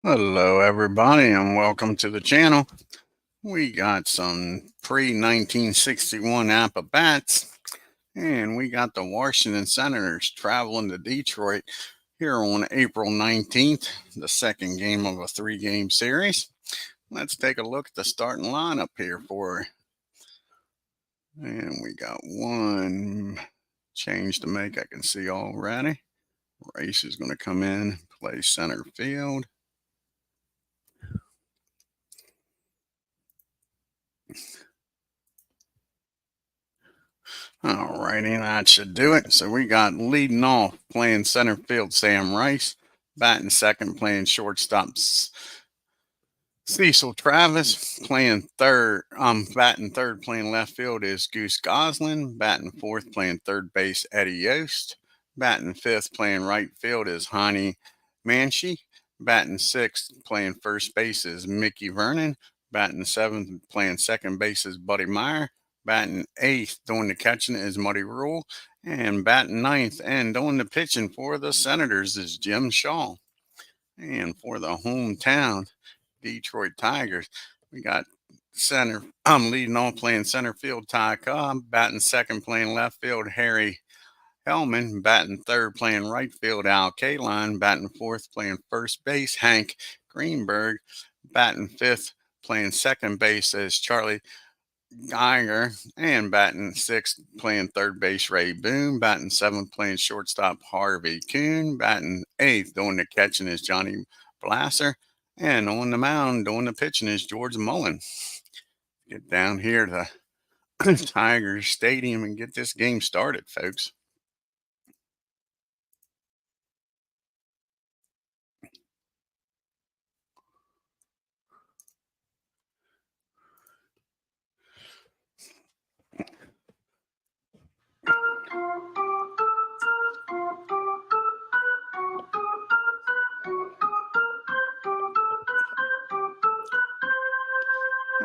Hello, everybody, and welcome to the channel. We got some pre-1961 Apba bats, and we got the Washington Senators traveling to Detroit here on April 19th, the second game of a three-game series. Let's take a look at the starting lineup here for, and we got one change to make. I can see already. Rice is going to come in, play center field. All righty, that should do it. So we got leading off playing center field Sam Rice, batting second playing shortstop Cecil Travis, playing third. Batting third playing left field is Goose Goslin, batting fourth playing third base Eddie Yost, batting fifth playing right field is Hani Manshi, batting sixth playing first base is Mickey Vernon, batting seventh playing second base is Buddy Meyer, batting eighth doing the catching is Muddy Rule, and batting ninth and doing the pitching for the Senators is Jim Shaw. And for the hometown Detroit Tigers, we got center. I'm leading off playing center field Ty Cobb, batting second playing left field Harry Hellman, batting third playing right field Al Kaline, batting fourth playing first base Hank Greenberg, batting fifth playing second base as Charlie Geiger, and batting sixth playing third base Ray Boone, batting seventh playing shortstop Harvey Kuhn, batting eighth doing the catching is Johnny Blasser, and on the mound doing the pitching is George Mullen. Get down here to Tigers Stadium and get this game started, folks.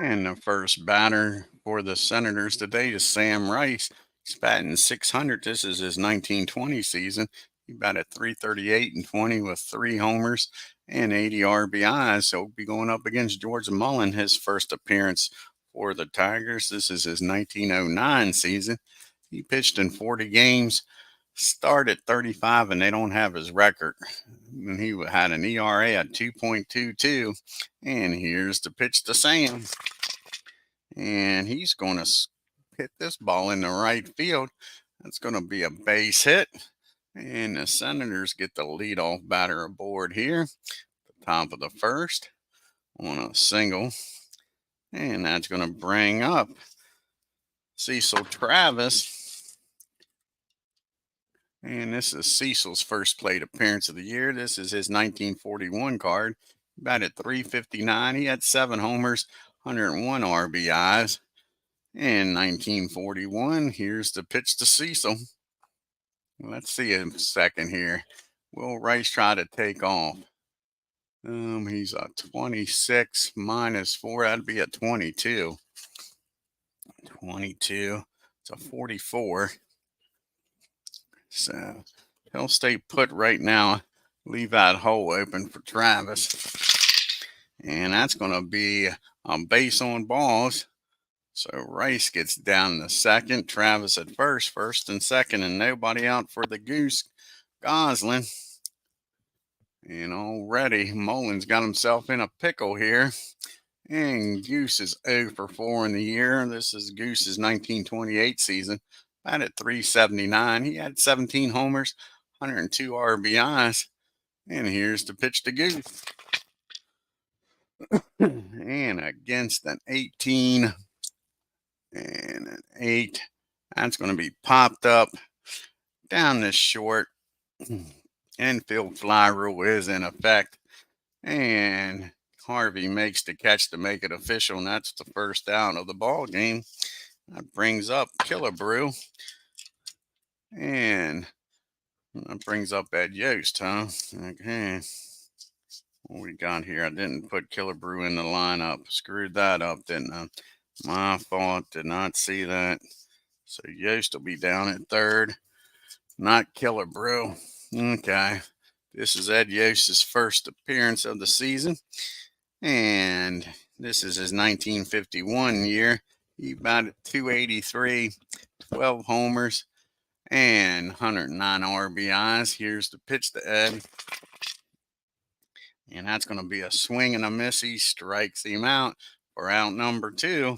And the first batter for the Senators today is Sam Rice. He's batting 600. This is his 1920 season. He batted 338 and 20 with 3 homers and 80 RBIs. So he'll be going up against George Mullen, his first appearance for the Tigers. This is his 1909 season. He pitched in 40 games, started 35, and they don't have his record. And he had an ERA at 2.22. And here's the pitch to Sam. And he's going to hit this ball in the right field. That's going to be a base hit. And the Senators get the leadoff batter aboard here, the top of the first, on a single. And that's going to bring up Cecil Travis. And this is Cecil's first plate appearance of the year. This is his 1941 card. Batted 359. He had 7 homers, 101 RBIs. In 1941, here's the pitch to Cecil. Let's see a second here. Will Rice try to take off? He's a 26 minus 4. That'd be a 22. 22. It's a 44. So he'll stay put right now. Leave that hole open for Travis. And that's going to be a base on balls. So Rice gets down to second, Travis at first and second, and nobody out for the Goose Goslin. And already Mullin's got himself in a pickle here. And Goose is 0 for 4 in the year. This is Goose's 1928 season. Batted 379. He had 17 homers, 102 RBIs. And here's the pitch to Goose. And against an 18 and an 8. That's going to be popped up down the short. Infield fly rule is in effect. And Harvey makes the catch to make it official, and that's the first out of the ball game. That brings up Killebrew. And that brings up Ed Yost, huh? Okay. What we got here? I didn't put Killebrew in the lineup. Screwed that up, didn't I? My fault. Did not see that. So Yost will be down at third. Not Killebrew. Okay. This is Ed Yost's first appearance of the season, and this is his 1951 year. He batted 283, 12 homers, and 109 RBIs. Here's the pitch to Ed, and that's going to be a swing and a miss. He strikes him out for out number 2.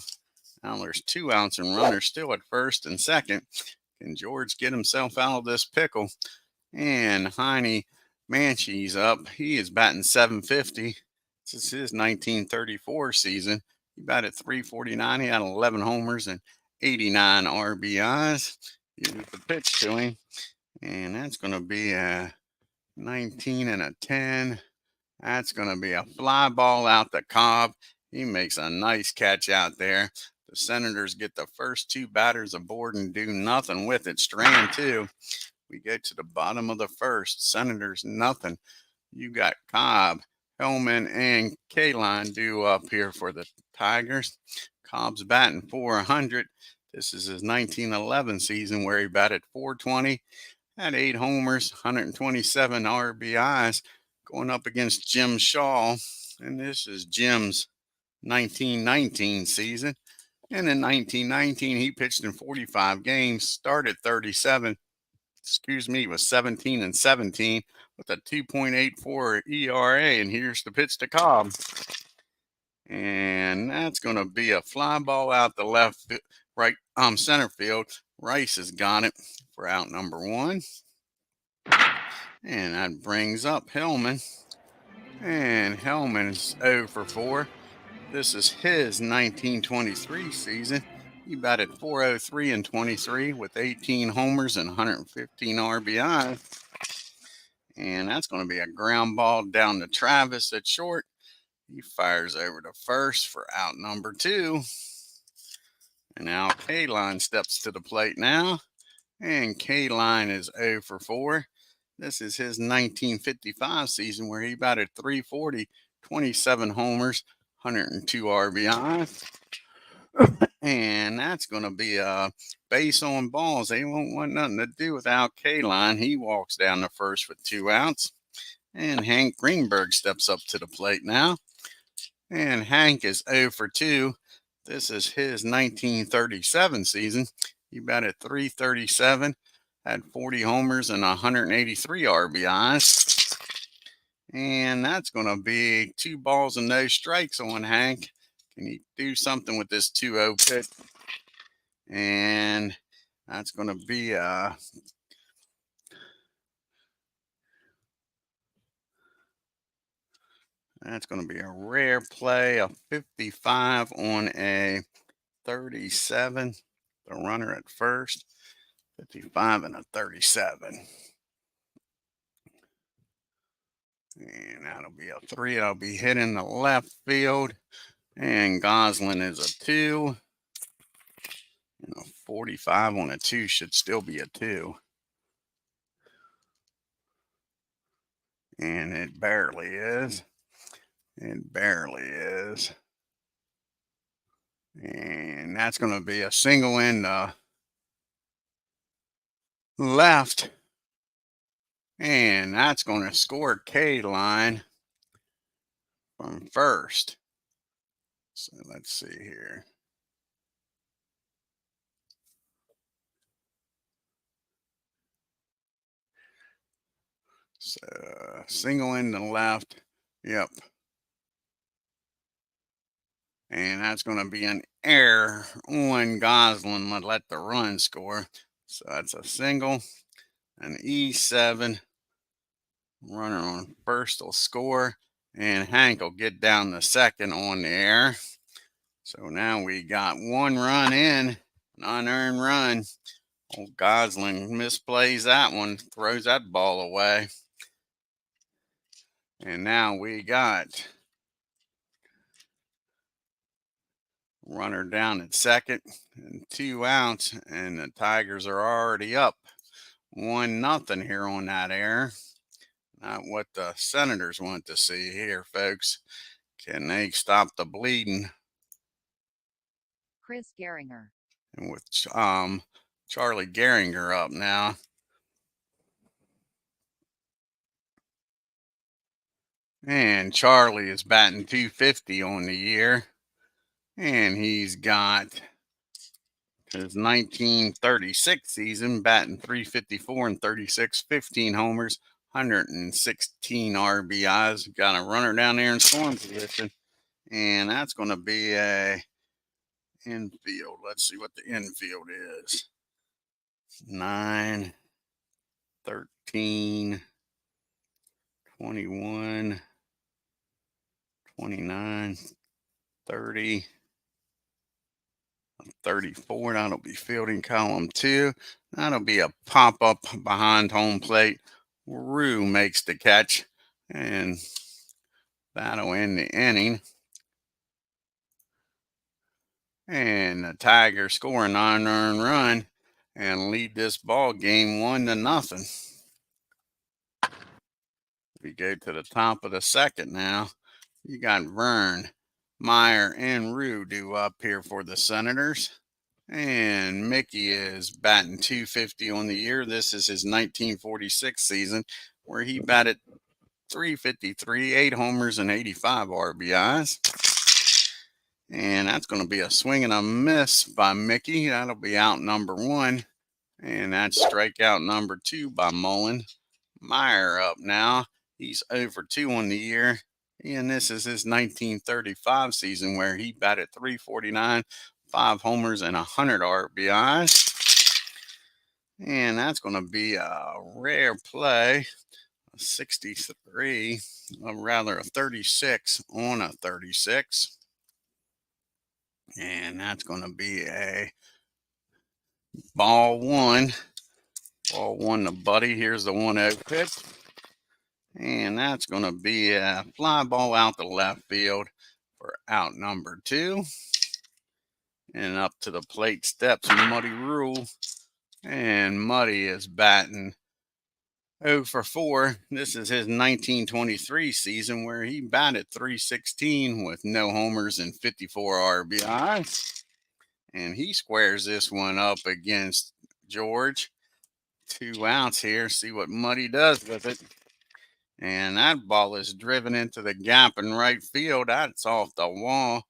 Now there's 2 outs and runners still at first and second. Can George get himself out of this pickle? And Heine Manchi's up. He is batting 750. This is his 1934 season. He batted 349. He had 11 homers and 89 RBIs. Here's the pitch to him. And that's going to be a 19 and a 10. That's going to be a fly ball out the Cobb. He makes a nice catch out there. The Senators get the first 2 batters aboard and do nothing with it. Strand 2. We get to the bottom of the first. Senators nothing. You got Cobb, Hellman, and Kaline due up here for the Tigers. Cobb's batting .400. This is his 1911 season where he batted .420, had 8 homers, 127 RBIs, going up against Jim Shaw. And this is Jim's 1919 season. And in 1919, he pitched in 45 games, started 37. He was 17 and 17 with a 2.84 ERA. And here's the pitch to Cobb. And that's going to be a fly ball out the right center field. Rice has got it for out number 1. And that brings up Hellman. And Hellman is 0 for 4. This is his 1923 season. He batted .403 in 23 with 18 homers and 115 RBI. And that's going to be a ground ball down to Travis at short. He fires over to first for out number 2. And now Kaline steps to the plate now. And Kaline is 0 for 4. This is his 1955 season where he batted .340, 27 homers, 102 RBI. And that's going to be a base on balls. They won't want nothing to do without Kaline. He walks down to first with 2 outs. And Hank Greenberg steps up to the plate now. And Hank is 0 for 2. This is his 1937 season. He batted .337, had 40 homers and 183 RBIs. And that's going to be 2 balls and no strikes on Hank. Can he do something with this 2-0 pitch? And that's going to be that's going to be a rare play, a 55 on a 37. The runner at first, 55 and a 37. And that'll be a 3. That'll be hit in the left field. And Goslin is a 2. And a 45 on a 2 should still be a 2. And it barely is. It barely is. And that's going to be a single in the left. And that's going to score Kaline from first. So let's see here. So single in the left. Yep. And that's going to be an error on Goslin. Let the run score. So that's a single. An E7. Runner on first will score. And Hank will get down the second on the air. So now we got 1 run in. An unearned run. Old Goslin misplays that one. Throws that ball away. And now we got runner down at second and 2 outs, and the Tigers are already up 1-0 here on that error. Not what the Senators want to see here, folks. Can they stop the bleeding? Chris Gehringer. And with Charlie Gehringer up now. And Charlie is batting 250 on the year. And he's got his 1936 season batting 354 and 36, 15 homers, 116 RBIs. Got a runner down there in scoring position. And that's going to be a infield. Let's see what the infield is. 9, 13, 21, 29, 30, 34. That'll be fielding column 2. That'll be a pop-up behind home plate. Rue makes the catch, and that'll end the inning. And the Tigers score a 9-earned run and lead this ball game 1-0. We go to the top of the second now. You got Vern, Meyer, and Rue due up here for the Senators. And Mickey is batting 250 on the year. This is his 1946 season where he batted 353, 8 homers, and 85 RBIs. And that's going to be a swing and a miss by Mickey. That'll be out number 1. And that's strikeout number 2 by Mullen. Meyer up now. He's over 2 on the year. And this is his 1935 season where he batted 349, 5 homers, and 100 RBIs. And that's going to be a rare play, a 63, or rather a 36 on a 36. And that's going to be a ball 1. Ball 1 to Buddy. Here's the 1-0 pitch. And that's going to be a fly ball out to left field for out number 2. And up to the plate steps Muddy Rule. And Muddy is batting 0 for 4. This is his 1923 season where he batted 316 with no homers and 54 RBIs. And he squares this one up against George. 2 outs here. See what Muddy does with it. And that ball is driven into the gap in right field. That's off the wall.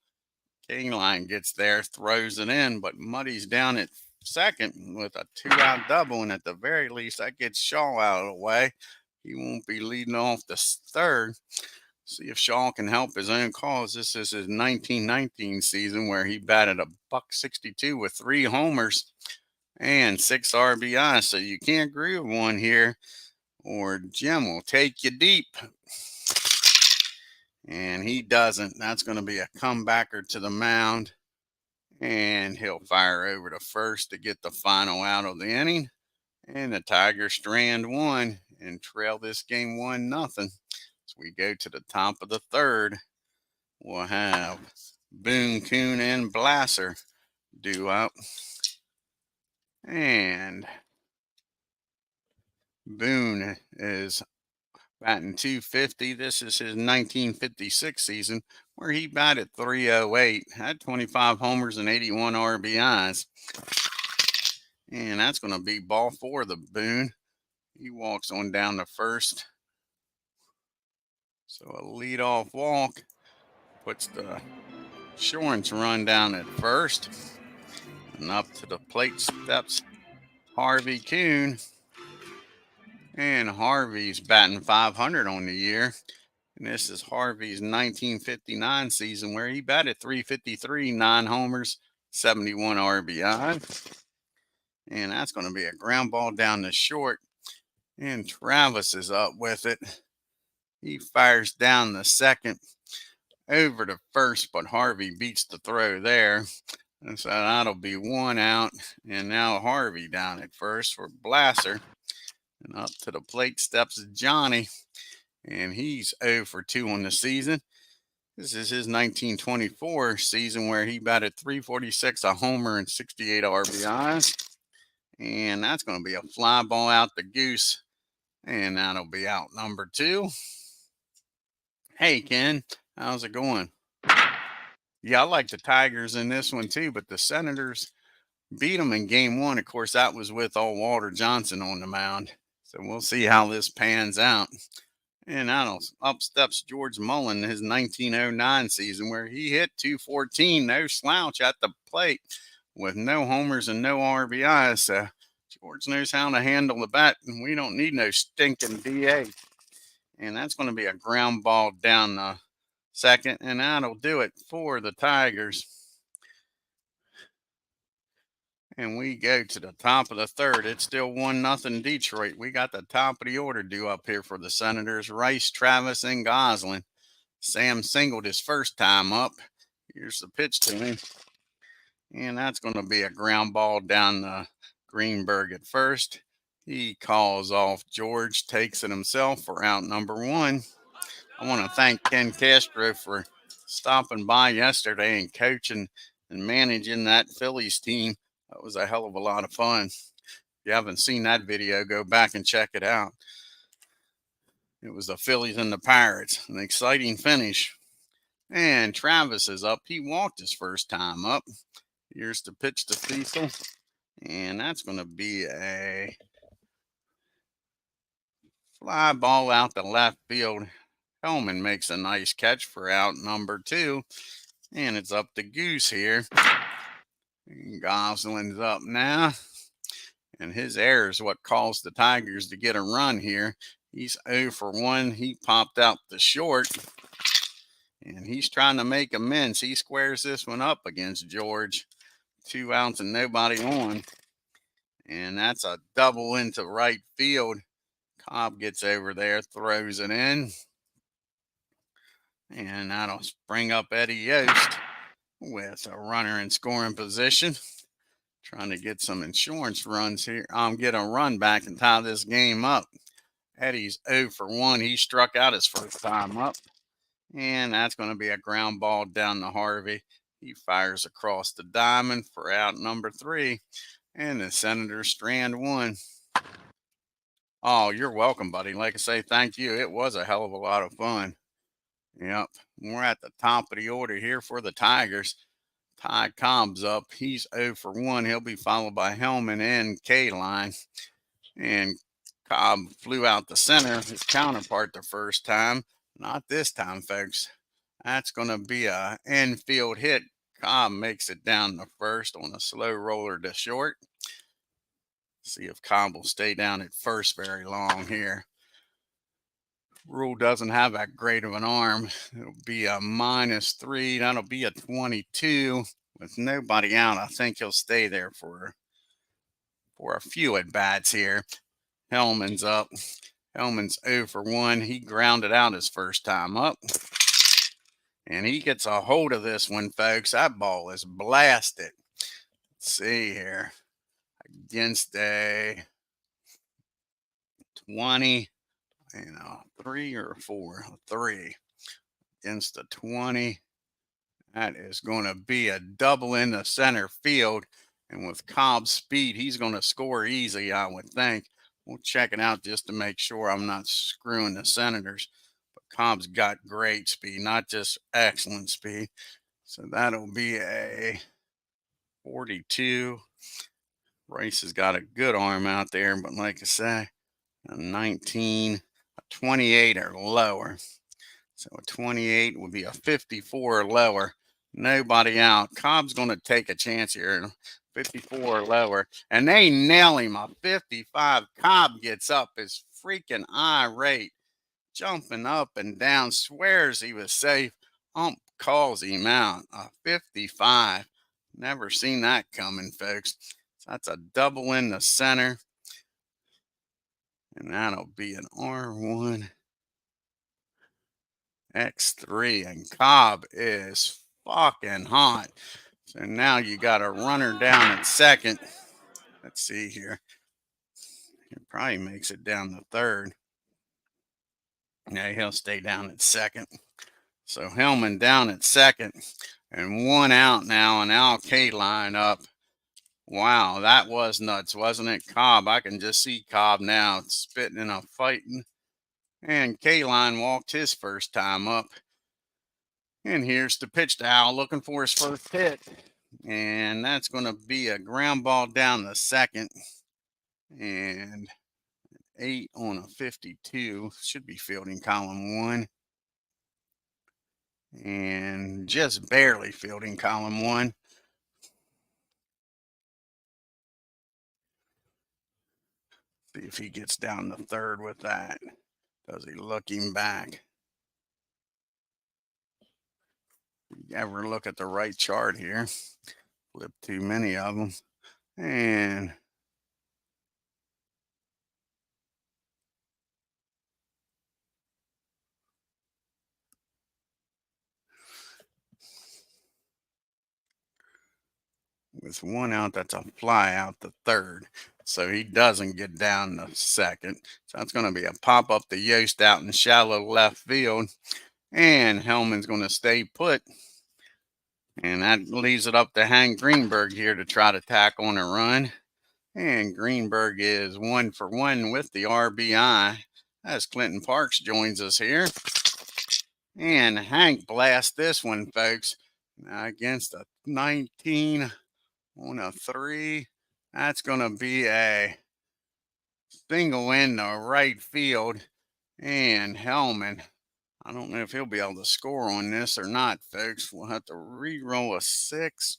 Kingline gets there, throws it in, but Muddy's down at second with a 2-out double. And at the very least, that gets Shaw out of the way. He won't be leading off the third. See if Shaw can help his own cause. This is his 1919 season where he batted a .162 with 3 homers and 6 RBIs. So you can't groove one here, or Jim will take you deep. And he doesn't. That's going to be a comebacker to the mound. And he'll fire over to first to get the final out of the inning. And the Tigers strand 1 and trail this game 1-0. So we go to the top of the third. We'll have Boone, Kuhn, and Blasser due up. And Boone is batting 250. This is his 1956 season where he batted 308, had 25 homers and 81 RBIs. And that's going to be ball 4 the Boone. He walks on down to first. So a leadoff walk puts the insurance run down at first. And up to the plate steps Harvey Kuhn. And Harvey's batting 500 on the year. And this is Harvey's 1959 season where he batted 353, 9 homers, 71 RBI. And that's going to be a ground ball down the short. And Travis is up with it. He fires down the second over to first, but Harvey beats the throw there. And so that'll be 1 out. And now Harvey down at first for Blasser. And up to the plate steps Johnny. And he's 0 for 2 on the season. This is his 1924 season where he batted 346, a homer, and 68 RBIs. And that's going to be a fly ball out the Goose. And that'll be out number 2. Hey, Ken, how's it going? Yeah, I like the Tigers in this one too, but the Senators beat them in game 1. Of course, that was with old Walter Johnson on the mound. So we'll see how this pans out. And up steps George Mullen in his 1909 season, where he hit 214, no slouch at the plate, with no homers and no RBIs. So George knows how to handle the bat, and we don't need no stinking DA. And that's going to be a ground ball down the second, and that'll do it for the Tigers. And we go to the top of the third. It's still 1-0 Detroit. We got the top of the order due up here for the Senators. Rice, Travis, and Goslin. Sam singled his first time up. Here's the pitch to him. And that's going to be a ground ball down the Greenberg at first. He calls off George, takes it himself for out number one. I want to thank Ken Castro for stopping by yesterday and coaching and managing that Phillies team. That was a hell of a lot of fun. If you haven't seen that video, go back and check it out. It was the Phillies and the Pirates, an exciting finish. And Travis is up. He walked his first time up. Here's the pitch to Cecil. And that's going to be a fly ball out to left field. Hellman makes a nice catch for out number two. And it's up to Goose here. And Goslin's up now. And his error is what caused the Tigers to get a run here. He's 0 for 1. He popped out the short. And he's trying to make amends. He squares this one up against George. 2 outs and nobody on. And that's a double into right field. Cobb gets over there, throws it in. And that'll bring up Eddie Yost with a runner in scoring position. Trying to get some insurance runs here. Get a run back and tie this game up. Eddie's 0 for 1. He struck out his first time up. And that's going to be a ground ball down to Harvey. He fires across the diamond for out number 3. And the Senators strand 1. Oh, you're welcome, buddy. Like I say, thank you. It was a hell of a lot of fun. Yep. We're at the top of the order here for the Tigers. Ty Cobb's up. He's 0 for 1. He'll be followed by Hellman and K-Line. And Cobb flew out the center, his counterpart the first time. Not this time, folks. That's going to be a infield hit. Cobb makes it down to first on a slow roller to short. See if Cobb will stay down at first very long here. Rule doesn't have that great of an arm. It'll be a -3. That'll be a 22 with nobody out. I think he'll stay there for a few at bats here. Hellman's up. Hellman's 0 for 1. He grounded out his first time up. And he gets a hold of this one, folks. That ball is blasted. Let's see here. Against a 20, 3 or 4, 3 against a 20. That is going to be a double in the center field. And with Cobb's speed, he's going to score easy, I would think. We'll check it out just to make sure I'm not screwing the Senators. But Cobb's got great speed, not just excellent speed. So that'll be a 42. Rice has got a good arm out there, but like I say, a 19, a 28 or lower. So a 28 would be a 54 or lower. Nobody out. Cobb's going to take a chance here. 54 or lower. And they nail him. A 55. Cobb gets up, is freaking irate. Jumping up and down. Swears he was safe. Ump calls him out. A 55. Never seen that coming, folks. So that's a double in the center. And that'll be an R1. X3. And Cobb is fucking hot. So now you got a runner down at second. Let's see here. He probably makes it down to third. Yeah, he'll stay down at second. So Hellman down at second. And 1 out now, and Al K-Line up. Wow, that was nuts, wasn't it? Cobb, I can just see Cobb now spitting and a fighting. And K-Line walked his first time up. And here's the pitch to Al, looking for his first hit. And that's going to be a ground ball down the second. And 8 on a 52. Should be fielding column 1. And just barely fielding column 1. See if he gets down to third with that. Does he looking back? You ever look at the right chart here? Flip too many of them. And with one out, that's a fly out to third. So he doesn't get down to second. So that's going to be a pop up to Yost out in shallow left field. And Hellman's going to stay put. And that leaves it up to Hank Greenberg here to try to tack on a run. And Greenberg is 1 for 1 with the RBI as Clinton Parks joins us here. And Hank blasts this one, folks. Now against a 19 on a 3. That's going to be a single in the right field. And Hellman, I don't know if he'll be able to score on this or not, folks. We'll have to re-roll a 6.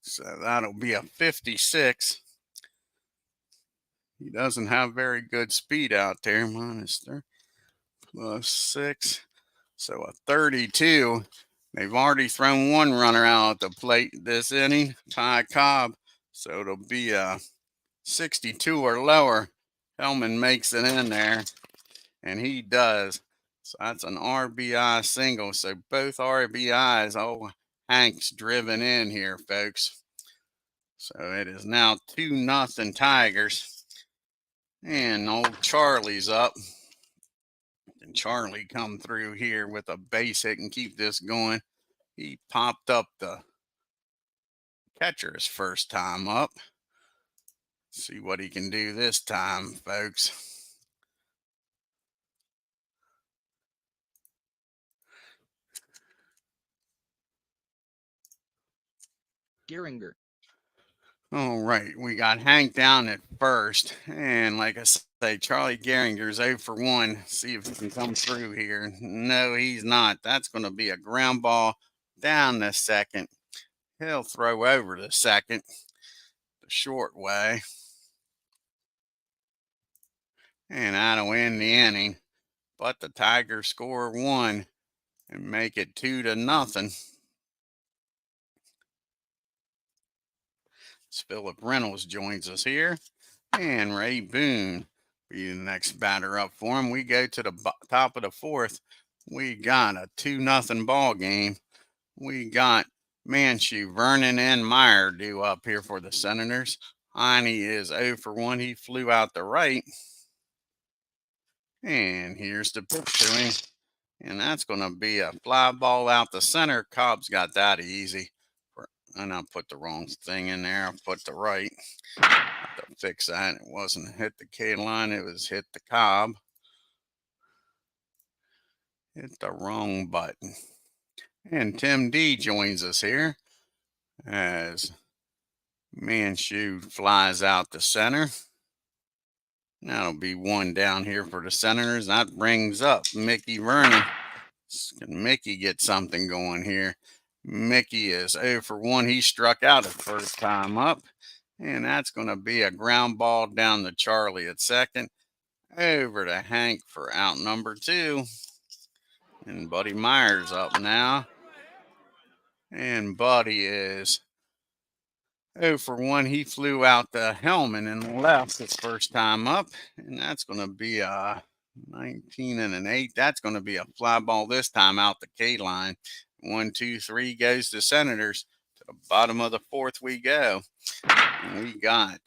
So that'll be a 56. He doesn't have very good speed out there. -3 plus 6. So a 32. They've already thrown one runner out at the plate this inning, Ty Cobb. So it'll be a 62 or lower. Hellman makes it in there, and he does. So that's an RBI single. So both RBIs, oh, Hank's driven in here, folks. So it is now 2-0 Tigers. And old Charlie's up. And Charlie come through here with a base hit and keep this going. He popped up the catcher his first time up. See what he can do this time, folks. Geringer. All right, we got Hank down at first. And like I say, Charlie Geringer's 0 for 1. See if he can come through here. No, he's not. That's going to be a ground ball down the second. He'll throw over the second the short way. And that'll end the inning. But the Tigers score 1 and make it 2-0. Philip Reynolds joins us here. And Ray Boone be the next batter up for him. We go to the top of the 4th. We got a 2-0 ball game. We got Manshue, Vernon, and Meyer due up here for the Senators. Heine is 0 for 1. He flew out the right. And here's the pitch to him. And that's going to be a fly ball out the center. Cobb's got that easy. And I put the wrong thing in there. I put the right. I have to fix that. It wasn't hit the K line. It was hit the Cobb. Hit the wrong button. And Tim D joins us here as Manshue flies out the center. That'll be 1 down here for the Senators. That brings up Mickey Vernon. Can Mickey get something going here? Mickey is 0 for 1. He struck out his first time up. And that's going to be a ground ball down to Charlie at second. Over to Hank for out number 2. And Buddy Myers up now. And Buddy is 0 for 1. He flew out the Hellman and left his first time up. And that's going to be a 19 and an 8. That's going to be a fly ball this time out the K line. 1, 2, 3 goes to Senators. To the bottom of the 4th we go. And we got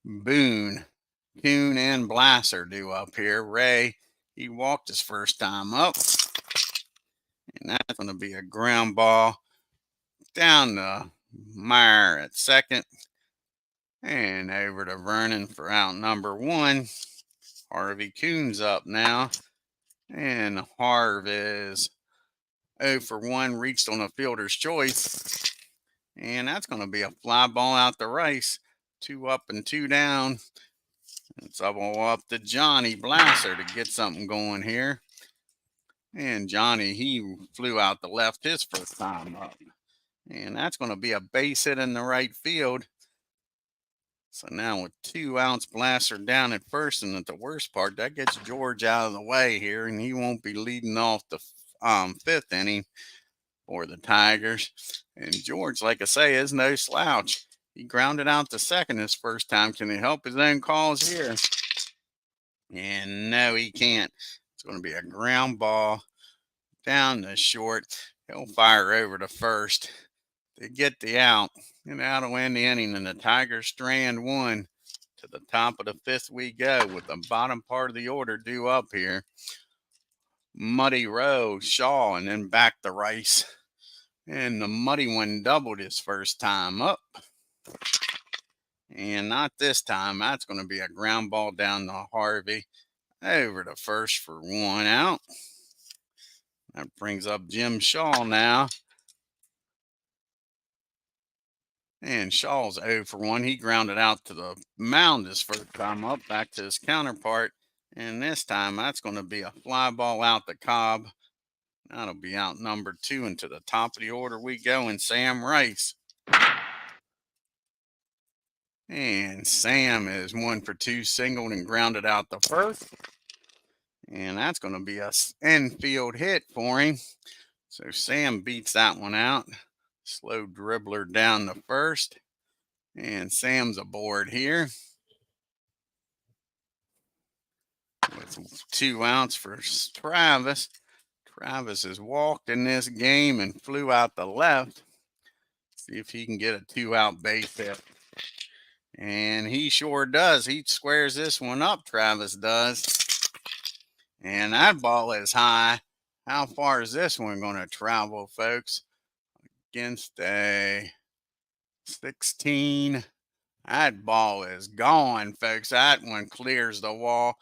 Boone, Kuhn, and Blasser due up here. Ray, he walked his first time up. And that's going to be a ground ball down to Meyer at second. And over to Vernon for out number 1. Harvey Kuhn's up now. And Harv is 0 for 1, reached on a fielder's choice. And that's going to be a fly ball out the race. 2 up and 2 down. It's up to Johnny Blasser to get something going here. And Johnny, he flew out the left his first time up. And that's going to be a base hit in the right field. So now with 2-ounce Blaster down at first, and at the worst part, that gets George out of the way here, and he won't be leading off the fifth inning for the Tigers. And George, like I say, is no slouch. He grounded out to second his first time. Can he help his own cause here? And no, he can't. It's going to be a ground ball down the short. He'll fire over to first to get the out. And that'll end the inning. And the Tigers strand one. To the top of the fifth we go with the bottom part of the order due up here. Muddy Rowe, Shaw, and then back to Rice. And the Muddy one doubled his first time up. And not this time. That's going to be a ground ball down to Harvey. Over to first for 1 out. That brings up Jim Shaw now. And Shaw's 0 for 1. He grounded out to the mound his first time up, back to his counterpart. And this time, that's going to be a fly ball out to Cobb. That'll be out number 2. And to the top of the order we go, and Sam Rice. And Sam is 1 for 2, singled and grounded out the first. And that's going to be a infield hit for him. So Sam beats that one out. Slow dribbler down the first. And Sam's aboard here. With 2 outs for Travis. Travis has walked in this game and flew out the left. See if he can get a 2-out base hit. And he sure does. He squares this one up, Travis does. And that ball is high. How far is this one going to travel, folks? Against a 16. That ball is gone, folks. That one clears the wall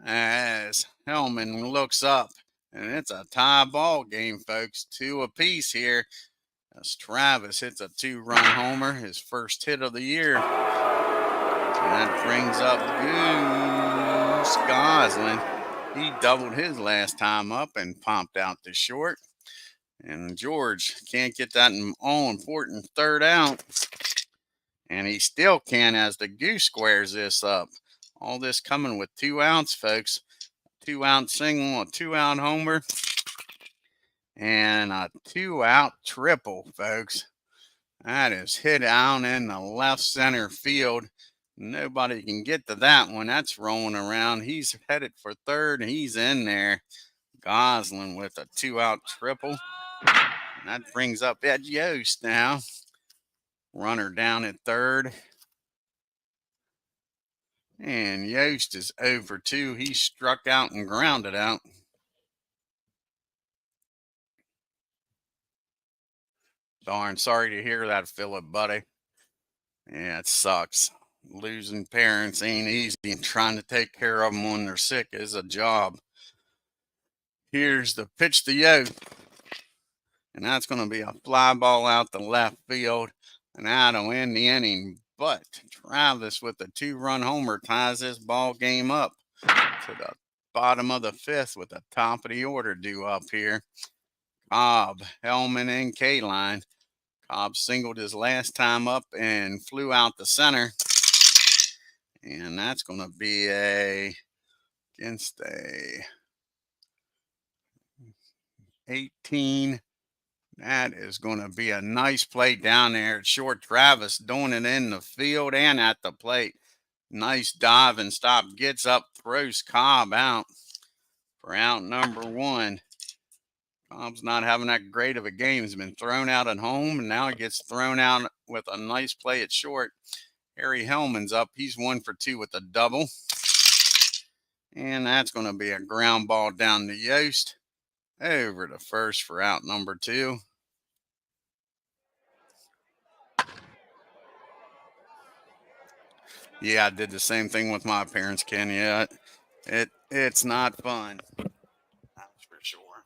as Hellman looks up. And it's a tie ball game, folks. 2 apiece here. As Travis hits a 2-run homer, his first hit of the year. And that brings up Goose Goslin. He doubled his last time up and popped out to short. And George can't get that all-important 3rd out. And he still can as the Goose squares this up. All this coming with 2 outs, folks. 2-out single, a 2-out homer, and a 2-out triple, folks. That is hit down in the left center field. Nobody can get to that one. That's rolling around. He's headed for third, and he's in there. Goslin with a 2-out triple. And that brings up Ed Yost now. Runner down at third. And Yost is 0 for 2. He struck out and grounded out. Darn sorry to hear that, Philip, buddy. Yeah, it sucks. Losing parents ain't easy, and trying to take care of them when they're sick is a job. Here's the pitch to Yost. And that's going to be a fly ball out the left field. And that'll end the inning. But Travis with the 2-run homer ties this ball game up to the bottom of the 5th with the top of the order due up here. Cobb, Hellman, and K-line. Cobb singled his last time up and flew out the center. And that's going to be against a 18. That is going to be a nice play down there at short. Travis doing it in the field and at the plate. Nice dive and stop. Gets up, throws Cobb out for out number 1. Cobb's not having that great of a game. He's been thrown out at home, and now he gets thrown out with a nice play at short. Harry Hellman's up. He's 1 for 2 with a double. And that's going to be a ground ball down to Yost. Over to first for out number 2. Yeah, I did the same thing with my parents, Ken. Yeah, it's not fun. That's for sure.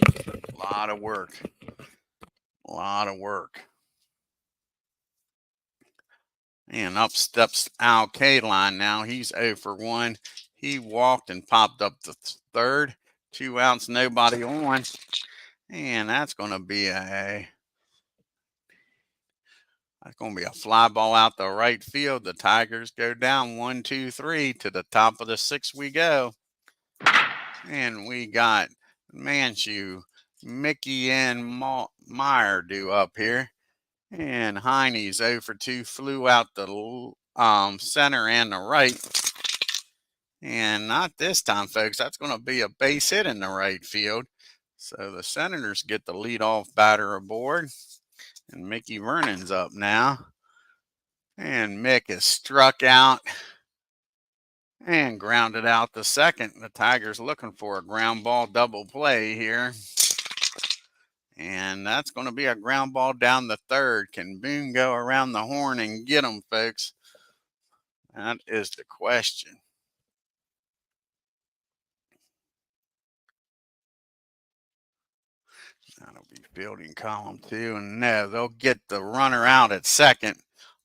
A lot of work. A lot of work. And up steps Al Kaline now. He's 0 for 1. He walked and popped up the third. 2 outs, nobody on. And that's going to be a fly ball out the right field. The Tigers go down 1, 2, 3 to the top of the 6th we go. And we got Manchu, Mickey, and Meyer due up here. And Heine's 0 for 2, flew out the center and the right. And not this time, folks. That's going to be a base hit in the right field. So the Senators get the leadoff batter aboard. And Mickey Vernon's up now. And Mick is struck out and grounded out the second. The Tigers looking for a ground ball double play here. And that's going to be a ground ball down the third. Can Boone go around the horn and get him, folks? That is the question. That'll be fielding column 2. And no, they'll get the runner out at second.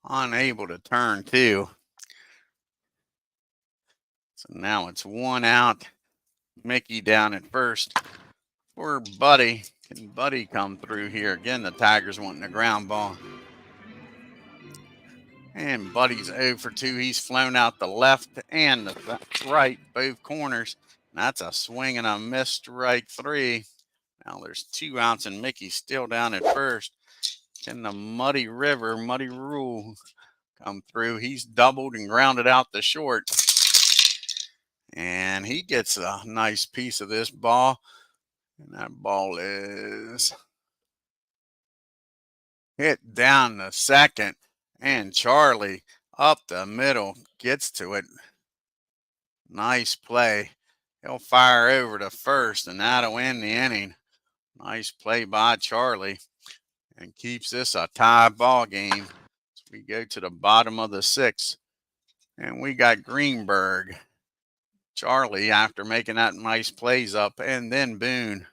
Unable to turn 2. So now it's 1 out. Mickey down at first. For Buddy. Can Buddy come through here? Again, the Tigers wanting a ground ball. And Buddy's 0 for 2. He's flown out the left and the right, both corners. And that's a swing and a miss, strike 3. Now there's 2 outs and Mickey's still down at first. Can the Muddy Rule come through? He's doubled and grounded out the short. And he gets a nice piece of this ball. And that ball is hit down the second. And Charlie up the middle gets to it. Nice play. He'll fire over to first, and that'll end the inning. Nice play by Charlie. And keeps this a tie ball game. So we go to the bottom of the 6th. And we got Greenberg. Charlie after making that nice plays up, and then Boone.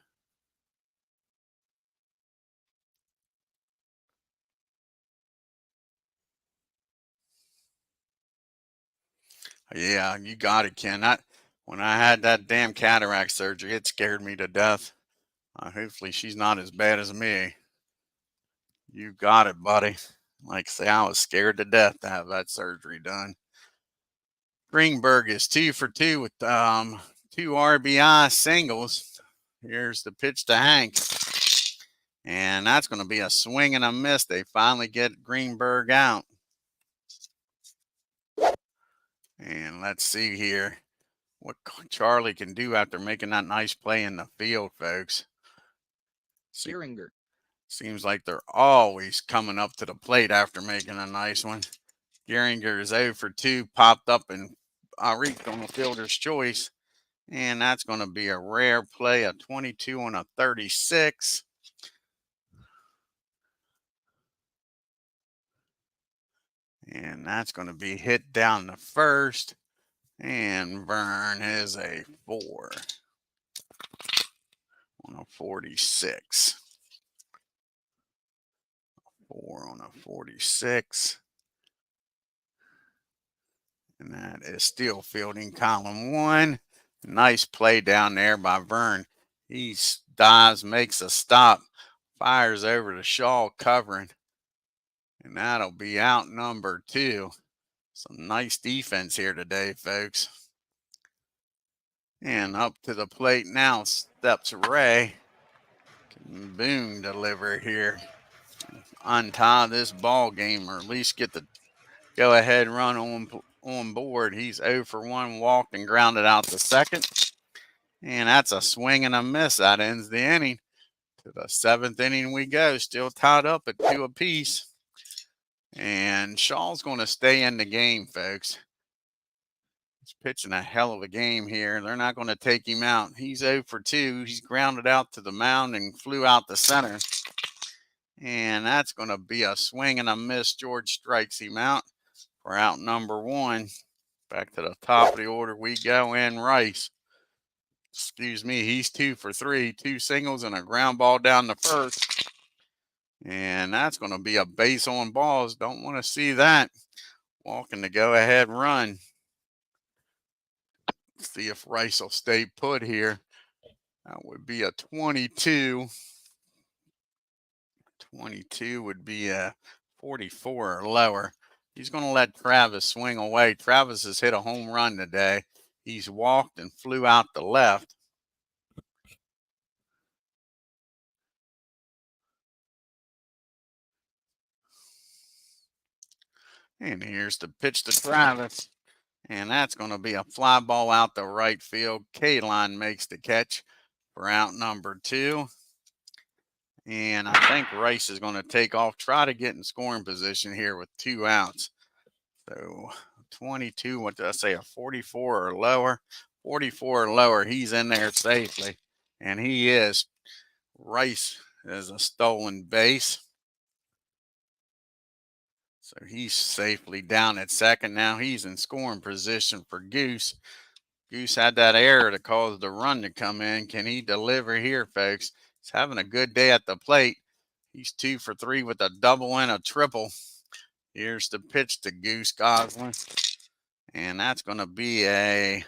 Yeah, you got it, Ken. When I had that damn cataract surgery, it scared me to death. Hopefully she's not as bad as me. You got it, buddy. Like I say, I was scared to death to have that surgery done. Greenberg is 2 for 2 with 2 RBI singles. Here's the pitch to Hank. And that's going to be a swing and a miss. They finally get Greenberg out. And let's see here what Charlie can do after making that nice play in the field, folks. Gehringer. Seems like they're always coming up to the plate after making a nice one. Gehringer is 0 for 2, popped up and reached on the fielder's choice. And that's going to be a rare play, a 22 on a 36. And that's going to be hit down the first. And Vern is a 4 on a 46. 4 on a 46. And that is still fielding column 1. Nice play down there by Vern. He dives, makes a stop, fires over to Shaw covering. And that'll be out number 2. Some nice defense here today, folks. And up to the plate now steps Ray. Can Boone deliver here? Untie this ball game, or at least get the go-ahead run on board. He's 0 for 1, walked and grounded out the second. And that's a swing and a miss. That ends the inning. To the 7th inning we go. Still tied up at 2 apiece. And Shaw's going to stay in the game, folks. He's pitching a hell of a game here. They're not going to take him out. He's 0 for 2. He's grounded out to the mound and flew out the center. And that's going to be a swing and a miss. George strikes him out for out number 1. Back to the top of the order we go, and Rice. Excuse me, he's 2 for 3. 2 singles and a ground ball down the first. And that's going to be a base on balls. Don't want to see that. walking the go-ahead run. See if Rice will stay put here. That would be a 22. 22 would be a 44 or lower. He's going to let Travis swing away. Travis has hit a home run today. He's walked and flew out the left. And here's the pitch to Travis. And that's going to be a fly ball out the right field. K-Line makes the catch for out number 2. And I think Rice is going to take off, try to get in scoring position here with 2 outs. So 22, what did I say, a 44 or lower? 44 or lower, he's in there safely. And he is. Rice is a stolen base. So he's safely down at second. Now he's in scoring position for Goose. Goose had that error to cause the run to come in. Can he deliver here, folks? He's having a good day at the plate. He's 2 for 3 with a double and a triple. Here's the pitch to Goose Goslin. And that's going to be a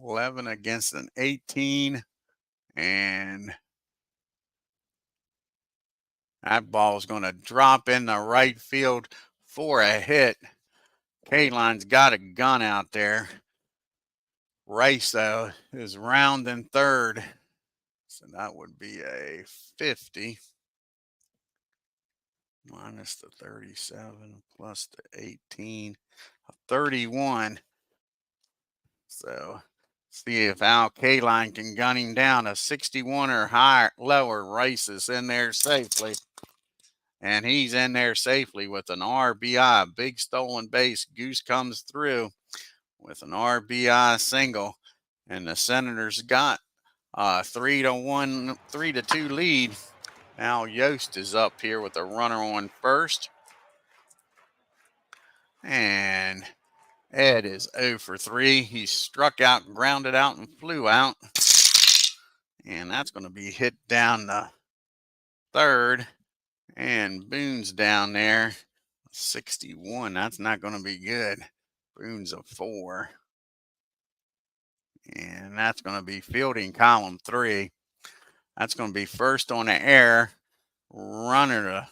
11 against an 18. And that ball is going to drop in the right field for a hit. K-Line's got a gun out there. Rice, though, is rounding third. So that would be a 50 minus the 37 plus the 18, a 31. So see if Al K-Line can gun him down. A 61 or higher, lower. Rice is in there safely. And he's in there safely with an RBI. Big stolen base. Goose comes through with an RBI single. And the Senators got a 3-2 lead. Now Yost is up here with a runner on first. And Ed is 0 for 3. He struck out, grounded out, and flew out. And that's going to be hit down the third. And Boone's down there. 61. That's not going to be good. Boone's a 4. And that's going to be fielding column 3. That's going to be first on the air. Runner to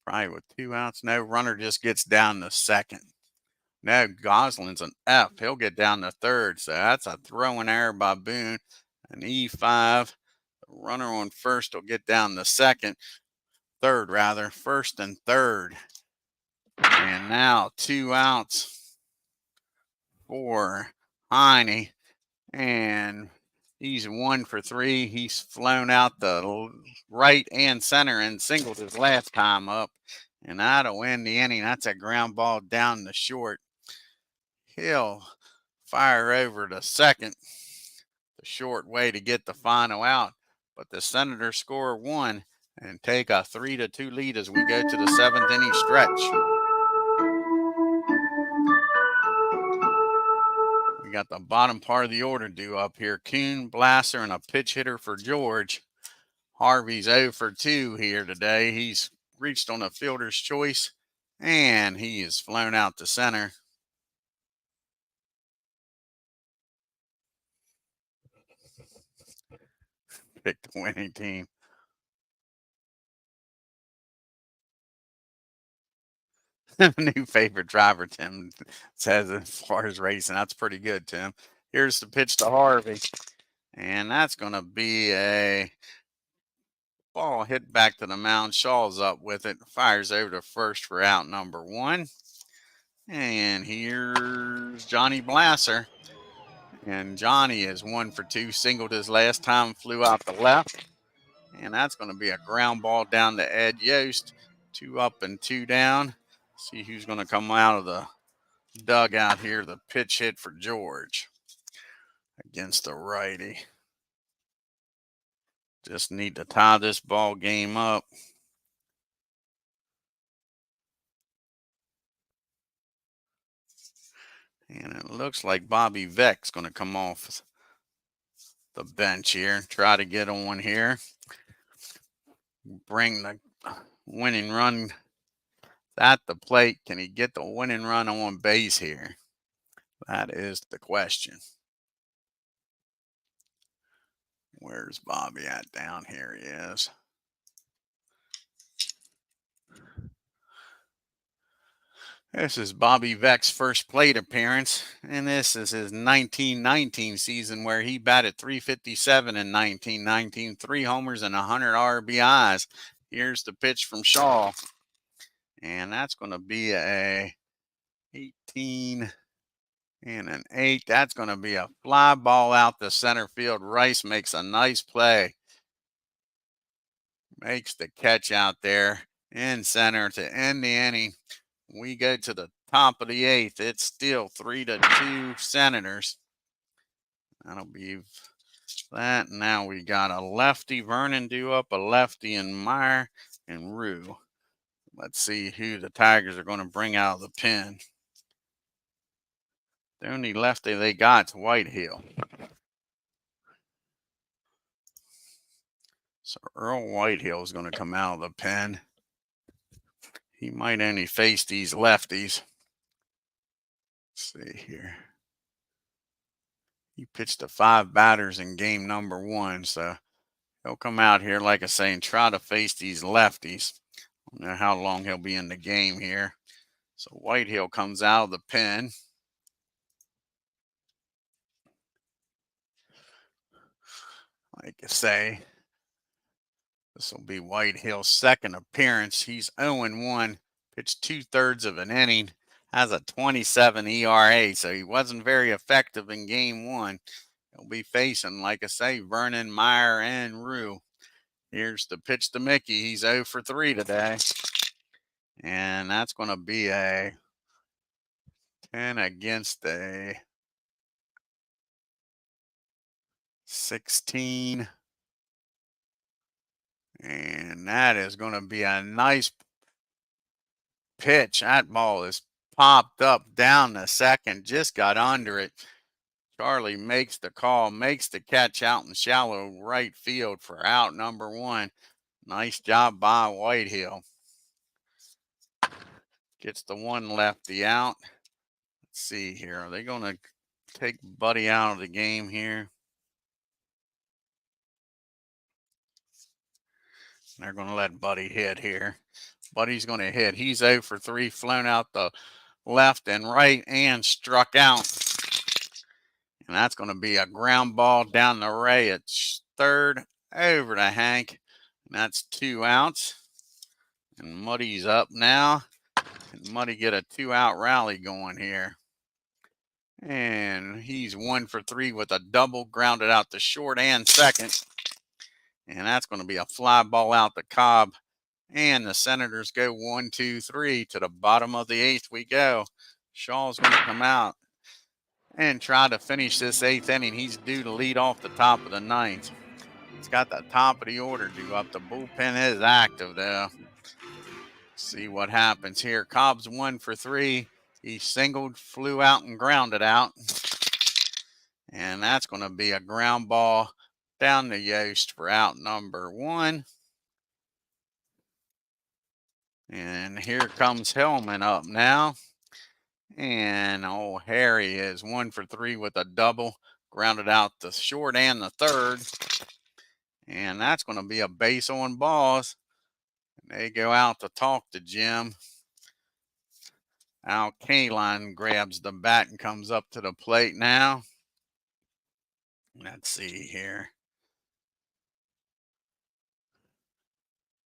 probably with 2 outs. No, runner just gets down to second. No, Goslin's an F. He'll get down to third. So that's a throwing error by Boone. An E5. The runner on first will get down to third rather. First and third. And now 2 outs for Heine. And he's 1 for 3. He's flown out the right and center and singled his last time up. And that'll end the inning. That's a ground ball down the short. He'll fire over to second. The short way to get the final out. But the Senators score 1 and take a 3-2 lead as we go to the 7th inning stretch. We got the bottom part of the order due up here. Kuhn, Blasser, and a pitch hitter for George. Harvey's 0 for 2 here today. He's reached on a fielder's choice, and he is flown out to center. Pick the winning team. New favorite driver, Tim says, as far as racing. That's pretty good, Tim. Here's the pitch to Harvey. And that's going to be a ball hit back to the mound. Shaw's up with it. Fires over to first for out number 1. And here's Johnny Blasser. And Johnny is 1 for 2. Singled his last time, flew out the left. And that's going to be a ground ball down to Ed Yost. 2 up and 2 down. See who's going to come out of the dugout here. The pitch hit for George against the righty. Just need to tie this ball game up. And it looks like Bobby Veck's going to come off the bench here. Try to get on here. Bring the winning run at the plate. Can he get the winning run on base here? That is the question. Where's Bobby at? Down here he is. This is Bobby Veck's first plate appearance, and this is his 1919 season where he batted .357 in 1919, 3 homers and 100 RBIs. Here's the pitch from Shaw, and that's going to be a 18 and an 8. That's going to be a fly ball out the center field. Rice makes a nice play. Makes the catch out there in center to end the inning. We go to the top of the 8th. It's still 3-2 Senators. That'll be that. Now we got a lefty, Vernon due up, a lefty, and Meyer and Rue. Let's see who the Tigers are going to bring out of the pen. The only lefty they got is Whitehill. So Earl Whitehill is going to come out of the pen. He might only face these lefties. Let's see here. He pitched to 5 batters in game number 1, so he'll come out here, like I say, and try to face these lefties. I don't know how long he'll be in the game here. So Whitehill comes out of the pen. Like I say, this will be Whitehill's second appearance. He's 0-1, pitched 2/3 of an inning, has a 27 ERA, so he wasn't very effective in game 1. He'll be facing, like I say, Vernon, Meyer, and Rue. Here's the pitch to Mickey. He's 0 for 3 today. And that's going to be a 10 against a 16. And that is going to be a nice pitch. That ball is popped up down the second, just got under it. Charlie makes the call, makes the catch out in shallow right field for out number 1. Nice job by Whitehill. Gets the one lefty out. Let's see here. Are they going to take Buddy out of the game here? They're going to let Buddy hit here. Buddy's going to hit. He's 0 for 3, flown out the left and right and struck out. And that's going to be a ground ball down the Ray at third over to Hank. And that's 2 outs. And Muddy's up now. And Muddy get a 2-out rally going here. And he's 1 for 3 with a double, grounded out to short and second. And that's going to be a fly ball out to Cobb. And the Senators go 1, 2, 3 to the bottom of the 8th we go. Shaw's going to come out and try to finish this 8th inning. He's due to lead off the top of the 9th. It's got the top of the order due up. The bullpen is active though. See what happens here. Cobb's 1 for 3. He singled, flew out, and grounded out. And that's going to be a ground ball down to Yost for out number 1. And here comes Hellman up now. And old Harry is 1 for 3 with a double, grounded out the short and the third. And that's going to be a base on balls. And they go out to talk to Jim. Al Kaline grabs the bat and comes up to the plate now. Let's see here.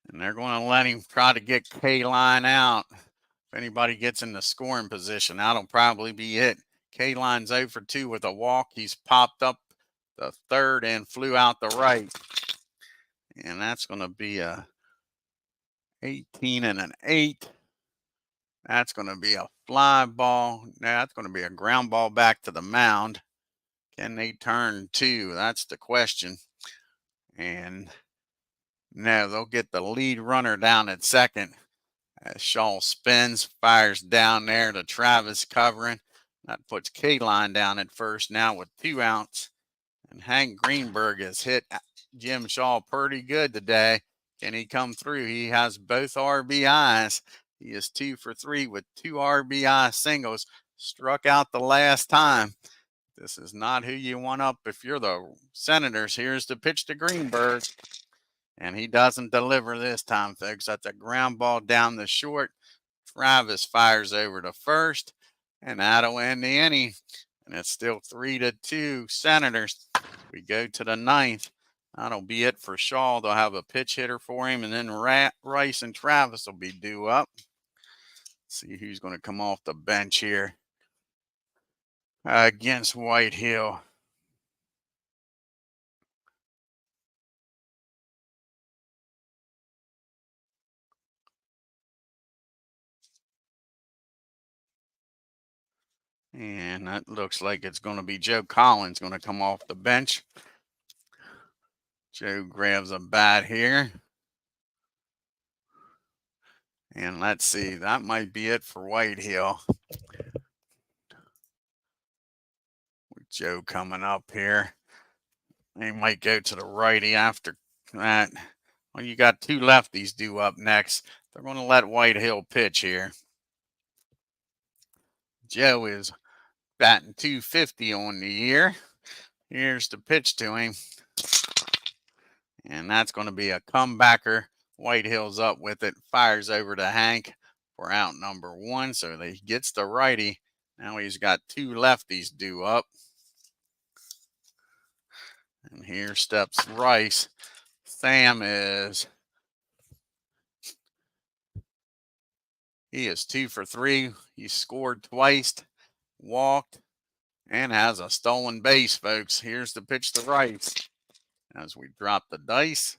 And they're going to let him try to get Kaline out. If anybody gets in the scoring position, that'll probably be it. Kaline's 0 for 2 with a walk. He's popped up the third and flew out the right. And that's going to be a 18 and an 8. That's going to be a fly ball. Now that's going to be a ground ball back to the mound. Can they turn 2? That's the question. And no, they'll get the lead runner down at second. As Shaw spins, fires down there to Travis covering. That puts Kaline down at first now with 2 outs. And Hank Greenberg has hit Jim Shaw pretty good today. Can he come through? He has both RBIs. He is 2 for 3 with 2 RBI singles. Struck out the last time. This is not who you want up if you're the Senators. Here's the pitch to Greenberg. And he doesn't deliver this time, folks. That's a ground ball down the short. Travis fires over to first. And that'll end the inning. And it's still 3-2 Senators. We go to the ninth. That'll be it for Shaw. They'll have a pitch hitter for him. And then Rice and Travis will be due up. See who's going to come off the bench here against White Hill. And that looks like it's going to be Joe Collins going to come off the bench. Joe grabs a bat here. And let's see, that might be it for White Hill. With Joe coming up here. They might go to the righty after that. Well, you got 2 lefties due up next. They're going to let White Hill pitch here. Joe is batting .250 on the year. Here's the pitch to him. And that's going to be a comebacker. White Hill's up with it. Fires over to Hank for out number 1. So he gets the righty. Now he's got 2 lefties due up. And here steps Rice. Sam he is 2 for 3. He scored twice, walked, and has a stolen base, folks. Here's the pitch to Rice as we drop the dice.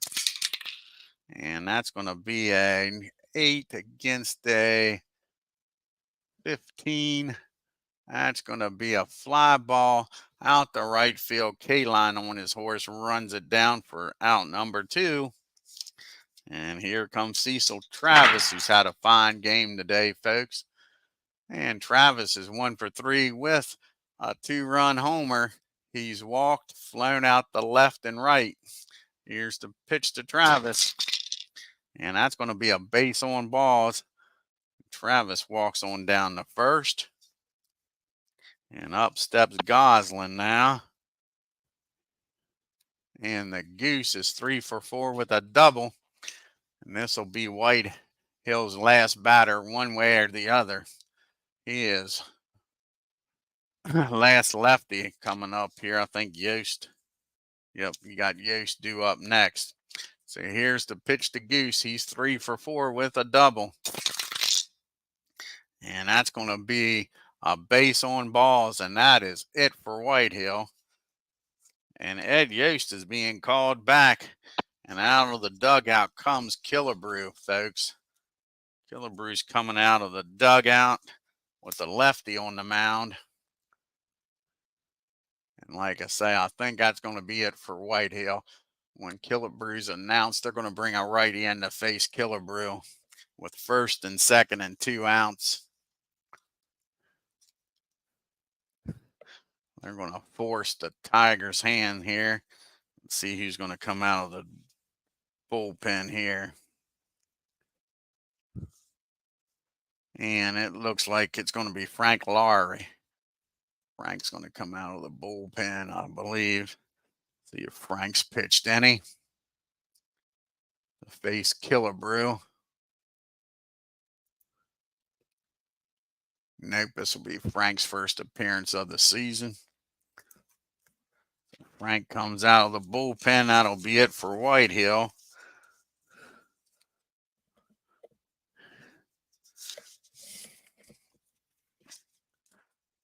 And that's going to be an 8 against a 15. That's going to be a fly ball out the right field. K-Line on his horse runs it down for out number 2. And here comes Cecil Travis, who's had a fine game today, folks. And Travis is 1 for 3 with a 2-run homer. He's walked, flown out the left and right. Here's the pitch to Travis. And that's going to be a base on balls. Travis walks on down to first. And up steps Goslin now. And the Goose is 3 for 4 with a double. And this will be White Hill's last batter one way or the other. He is last lefty coming up here. I think Yost. Yep, you got Yost due up next. So here's the pitch to Goose. He's 3 for 4 with a double. And that's going to be a base on balls. And that is it for White Hill. And Ed Yost is being called back. And out of the dugout comes Killebrew, folks. Killebrew's coming out of the dugout with the lefty on the mound. And like I say, I think that's going to be it for White Hill. When Killebrew's announced, they're going to bring a righty in to face Killebrew with first and second and 2 outs. They're going to force the Tigers' hand here. Let's see who's going to come out of the bullpen here. And it looks like it's going to be Frank Lowry. Frank's going to come out of the bullpen, I believe. See if Frank's pitched any. To face Killebrew. Nope, this will be Frank's first appearance of the season. Frank comes out of the bullpen. That'll be it for White Hill.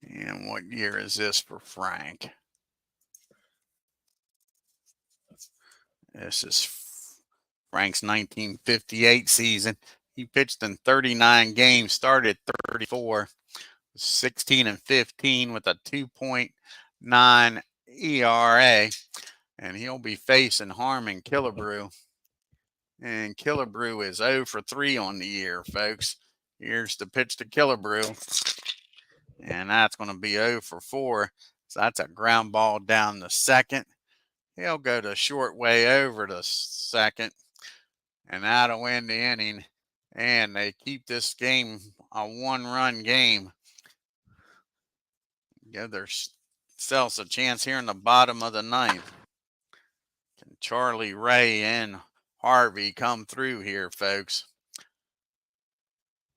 And what year is this for Frank? This is Frank's 1958 season. He pitched in 39 games, started 34, 16 and 15 with a 2.9 ERA. And he'll be facing Harmon Killebrew. And Killebrew is 0 for 3 on the year, folks. Here's the pitch to Killebrew. And that's going to be 0 for 4. So that's a ground ball down the second. He'll go the short way over to second. And that'll end the inning. And they keep this game a one-run game. Give themselves a chance here in the bottom of the ninth. Can Charlie, Ray, and Harvey come through here, folks?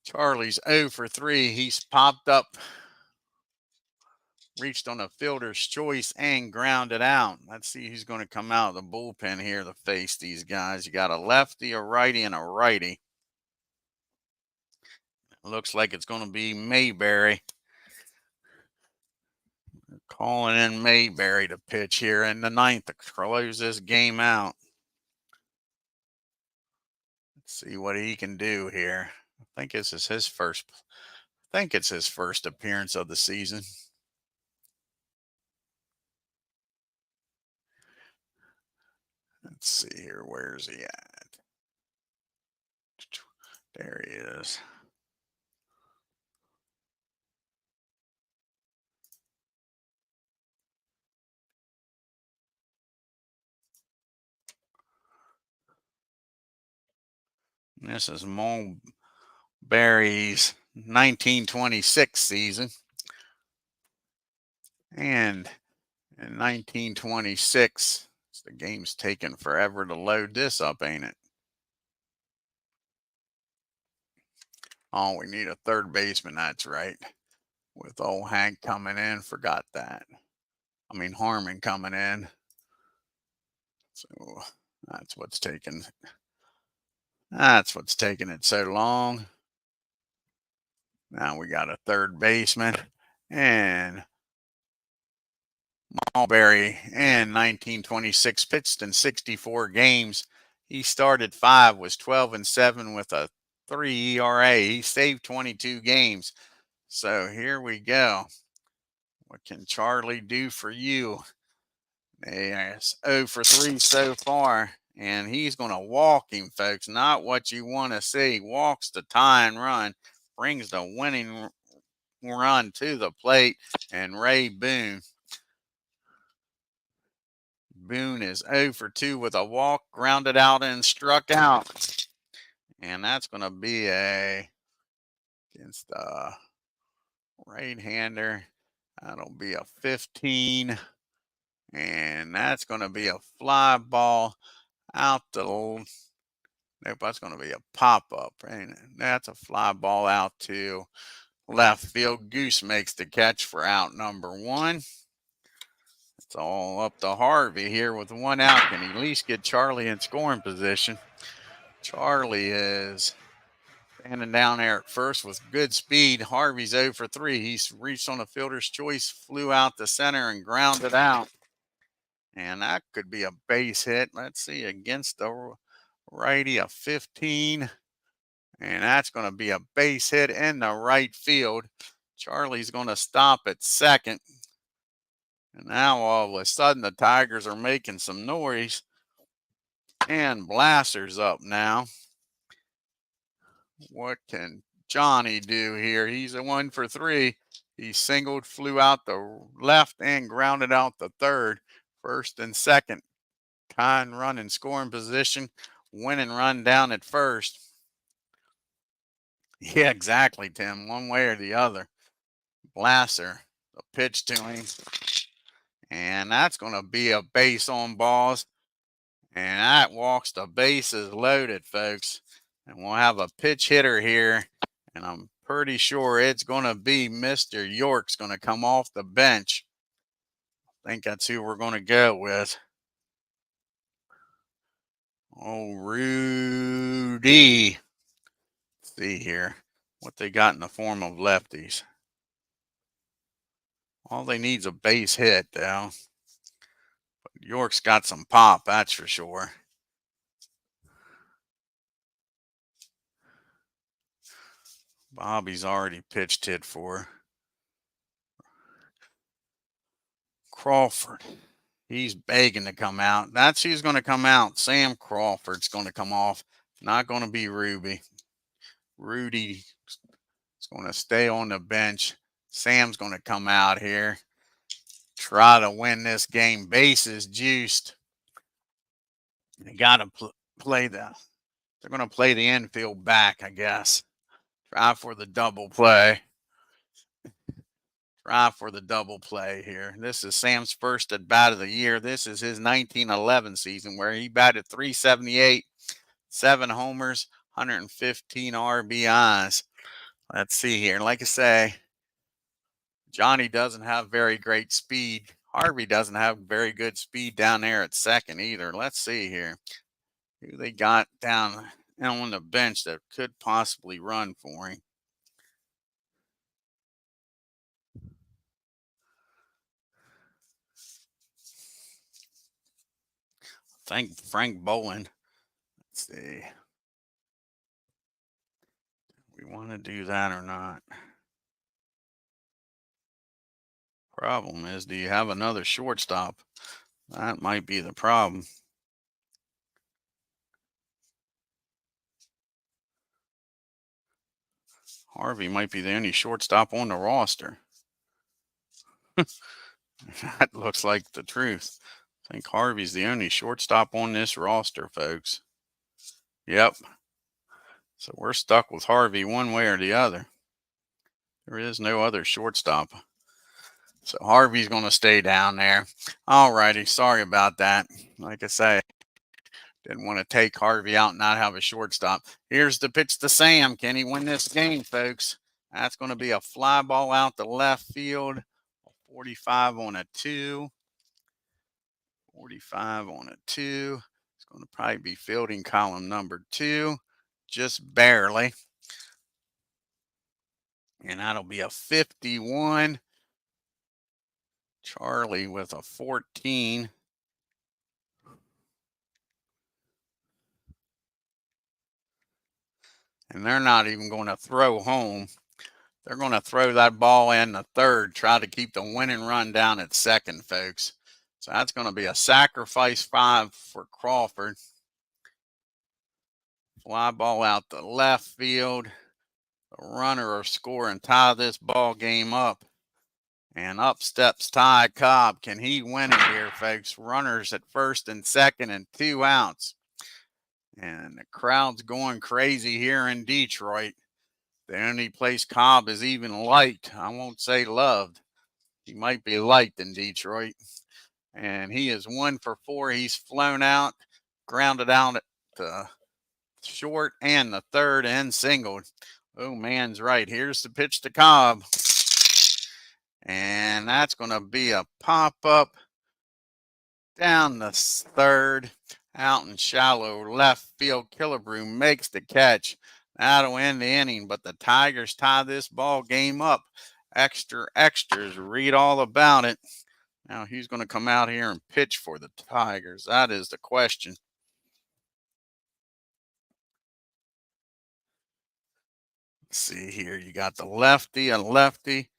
Charlie's 0 for 3. He's popped up, reached on a fielder's choice, and grounded out. Let's see who's going to come out of the bullpen here to face these guys. You got a lefty, a righty, and a righty. Looks like it's going to be Mayberry. Calling in Mayberry to pitch here in the ninth to close this game out. Let's see what he can do here. I think this is his first. I think it's his first appearance of the season. Let's see here. Where's he at? There he is. This is Mulberry's 1926 season. And in 1926, the game's taking forever to load this up, ain't it? Oh, we need a third baseman. That's right. With old Hank coming in, forgot that. I mean, Harmon coming in. So that's what's taking it so long. Now we got a third baseman, and Mulberry in 1926 pitched in 64 games. He started 5, was 12-7 with a 3 ERA. He saved 22 games. So here we go. What can Charlie do for you? He's 0 for 3 so far, and he's going to walk him, folks. Not what you want to see. Walks the tie and run, brings the winning run to the plate, and Ray Boone. Boone is 0 for 2 with a walk, grounded out, and struck out. And that's going to be against the right-hander. That'll be a 15. And that's going to be a fly ball out the nope, that's going to be a pop-up. And that's a fly ball out to left field. Goose makes the catch for out number 1. It's all up to Harvey here with 1 out. Can he at least get Charlie in scoring position? Charlie is standing down there at first with good speed. Harvey's 0 for 3. He's reached on a fielder's choice, flew out the center, and grounded out. And that could be a base hit. Let's see, against the righty, a 15. And that's going to be a base hit in the right field. Charlie's going to stop at second. And now all of a sudden the Tigers are making some noise. And Blaster's up now. What can Johnny do here? He's a 1 for 3. He singled, flew out the left, and grounded out the third. First and second. Tying run in scoring position. Winning run down at first. Yeah, exactly, Tim. One way or the other. Blaster, the pitch to him. And that's going to be a base on balls. And that walks the bases loaded, folks. And we'll have a pitch hitter here. And I'm pretty sure it's going to be Mr. York's going to come off the bench. I think that's who we're going to go with. Oh, Rudy. Let's see here what they got in the form of lefties. All they need is a base hit, though. But York's got some pop, that's for sure. Bobby's already pitched hit for Crawford. He's begging to come out. That's who's going to come out. Sam Crawford's going to come off. Not going to be Ruby. Rudy is going to stay on the bench. Sam's going to come out here. Try to win this game. Bases juiced. They got to play the They're going to play the infield back, I guess. Try for the double play. Try for the double play here. This is Sam's first at bat of the year. This is his 1911 season where he batted .378, 7 homers, 115 RBIs. Let's see here. Like I say, Johnny doesn't have very great speed. Harvey doesn't have very good speed down there at second either. Let's see here. Who they got down on the bench that could possibly run for him. I think Frank Bolin. Let's see. We want to do that or not? Problem is, do you have another shortstop? That might be the problem. Harvey might be the only shortstop on the roster. That looks like the truth. I think Harvey's the only shortstop on this roster, folks. Yep. So we're stuck with Harvey one way or the other. There is no other shortstop. So Harvey's going to stay down there. All righty. Sorry about that. Like I say, didn't want to take Harvey out and not have a shortstop. Here's the pitch to Sam. Can he win this game, folks? That's going to be a fly ball out to left field. 45 on a 2. 45 on a 2. It's going to probably be fielding column number 2. Just barely. And that'll be a 51. Charlie with a 14. And they're not even going to throw home. They're going to throw that ball in the third, try to keep the winning run down at second, folks. So that's going to be a sacrifice 5 for Crawford. Fly ball out to left field. The runner will score and tie this ball game up. And up steps Ty Cobb. Can he win it here, folks? Runners at first and second and 2 outs. And the crowd's going crazy here in Detroit. The only place Cobb is even liked, I won't say loved. He might be liked in Detroit. And he is 1 for 4. He's flown out, grounded out at the short and the third and singled. Oh, man's right. Here's the pitch to Cobb. And that's going to be a pop-up down the third, out in shallow left field. Killebrew makes the catch. That'll end the inning, but the Tigers tie this ball game up. Extra extras, read all about it. Now who's going to come out here and pitch for the Tigers? That is the question. Let's see here. You got the lefty, a lefty,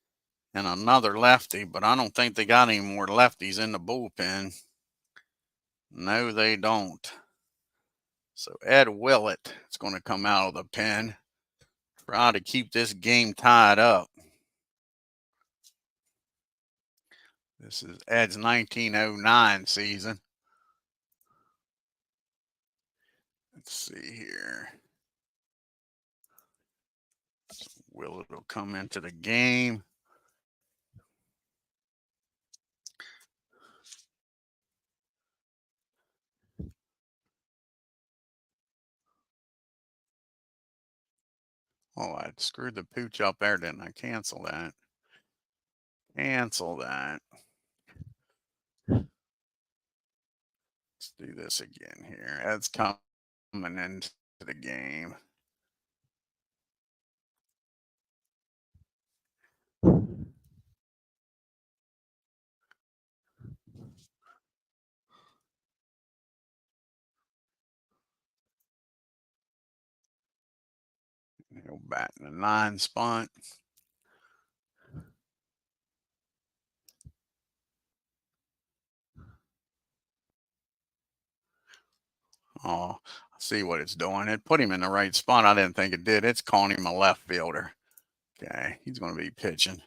and another lefty, but I don't think they got any more lefties in the bullpen. No, they don't. So Ed Willett is going to come out of the pen, try to keep this game tied up. This is Ed's 1909 season. Let's see here. Willett will come into the game. Oh, I screwed the pooch up there, didn't I? Cancel that. Cancel that. Let's do this again here. Ed's coming into the game. He'll bat in the 9 spot. Oh, I see what it's doing. It put him in the right spot. I didn't think it did. It's calling him a left fielder. Okay, he's going to be pitching.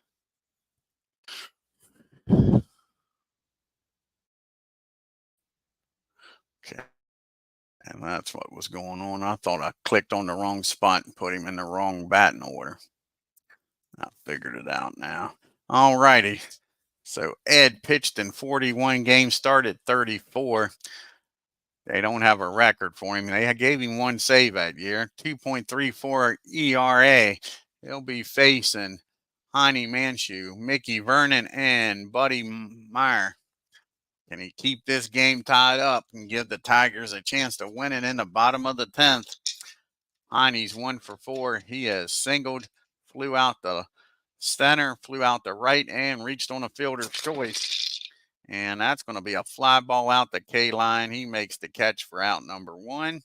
Okay, And that's what was going on. I thought I clicked on the wrong spot and put him in the wrong batting order. I figured it out now. All righty. So Ed pitched in 41 games, started 34. They don't have a record for him. They gave him one save that year, 2.34 ERA. He'll be facing Heine Manshew, Mickey Vernon, and Buddy Meyer. Can he keep this game tied up and give the Tigers a chance to win it in the bottom of the 10th? Heine's 1 for 4. He has singled, flew out the center, flew out the right, and reached on a fielder's choice. And that's going to be a fly ball out the K line. He makes the catch for out number 1.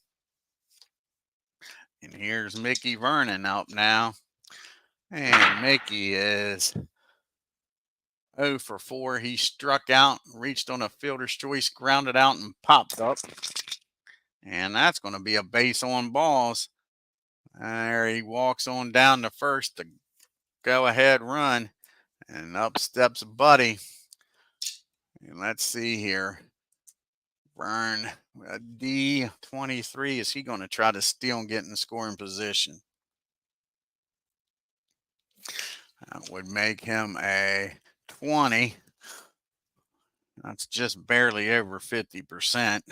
And here's Mickey Vernon up now. And Mickey is 0 for 4. He struck out, reached on a fielder's choice, grounded out, and popped up. And that's going to be a base on balls. There he walks on down to first to go ahead run. And up steps Buddy. And let's see here. Vern, D23. Is he going to try to steal and get in scoring position? That would make him a 20. That's just barely over 50%.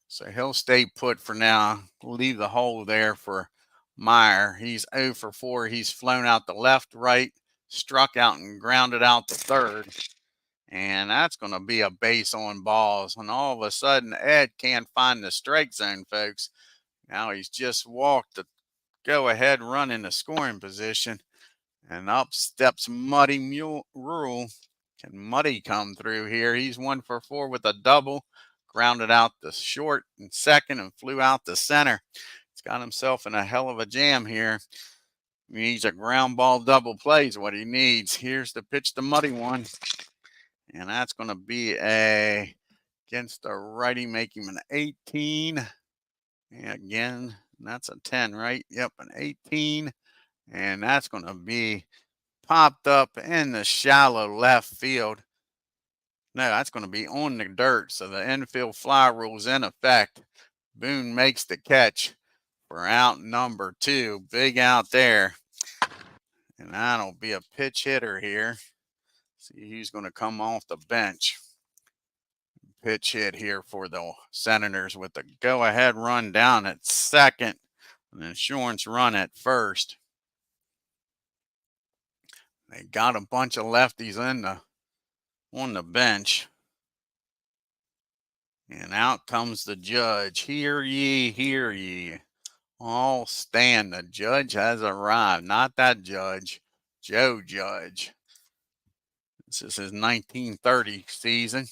So he'll stay put for now. Leave the hole there for Meyer. He's 0 for 4. He's flown out the left, right, struck out and grounded out the third. And that's going to be a base on balls. And all of a sudden, Ed can't find the strike zone, folks. Now he's just walked to go ahead run in the scoring position. And up steps Muddy Rule. Can Muddy come through here? He's 1 for 4 with a double. Grounded out the short and second and flew out the center. He's got himself in a hell of a jam here. He needs a ground ball double play is what he needs. Here's the pitch to Muddy one. And that's going to be against a righty, make him an 18. And again, that's a 10, right? Yep, an 18. And that's going to be popped up in the shallow left field. No, that's going to be on the dirt. So the infield fly rule is in effect. Boone makes the catch for out number 2. Big out there. And that'll be a pitch hitter here. See who's going to come off the bench. Pitch hit here for the Senators with the go-ahead run down at second. An insurance run at first. They got a bunch of lefties on the bench. And out comes the judge. Hear ye, hear ye. All stand. The judge has arrived. Not that judge. Joe Judge. This is his 1930 season.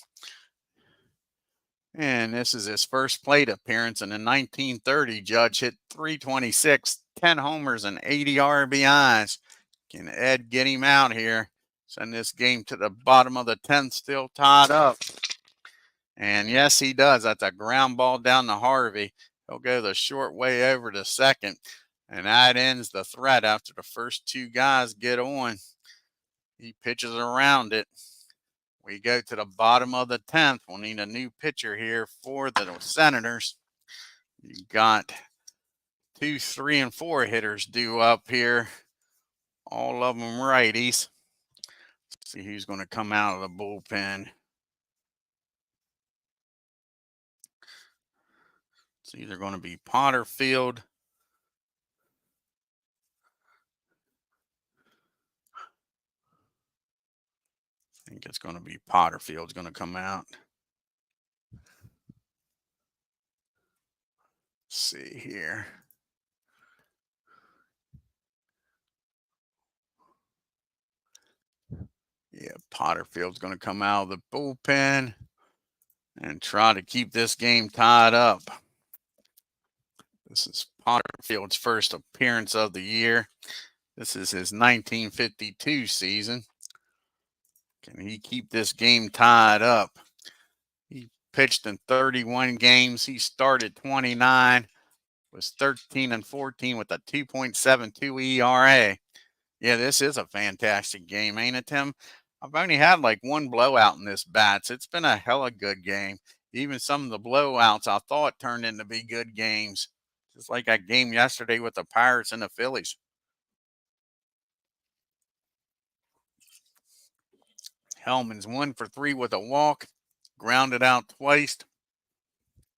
And this is his first plate appearance. And in 1930, Judge hit .326, 10 homers, and 80 RBIs. Can Ed get him out here? Send this game to the bottom of the 10th, still tied up. And yes, he does. That's a ground ball down to Harvey. He'll go the short way over to second. And that ends the threat after the first 2 guys get on. He pitches around it. We go to the bottom of the 10th. We'll need a new pitcher here for the Senators. You got 2, 3, and 4 hitters due up here. All of them righties. Let's see who's going to come out of the bullpen. It's either going to be Potterfield. I think it's going to be Potterfield's going to come out. Let's see here. Yeah, Potterfield's going to come out of the bullpen and try to keep this game tied up. This is Potterfield's first appearance of the year. This is his 1952 season. Can he keep this game tied up? He pitched in 31 games. He started 29, was 13 and 14 with a 2.72 ERA. Yeah, this is a fantastic game, ain't it, Tim? I've only had like one blowout in this bats. It's been a hella good game. Even some of the blowouts I thought turned into be good games, just like that game yesterday with the Pirates and the Phillies. Hellman's 1 for 3 with a walk, grounded out twice,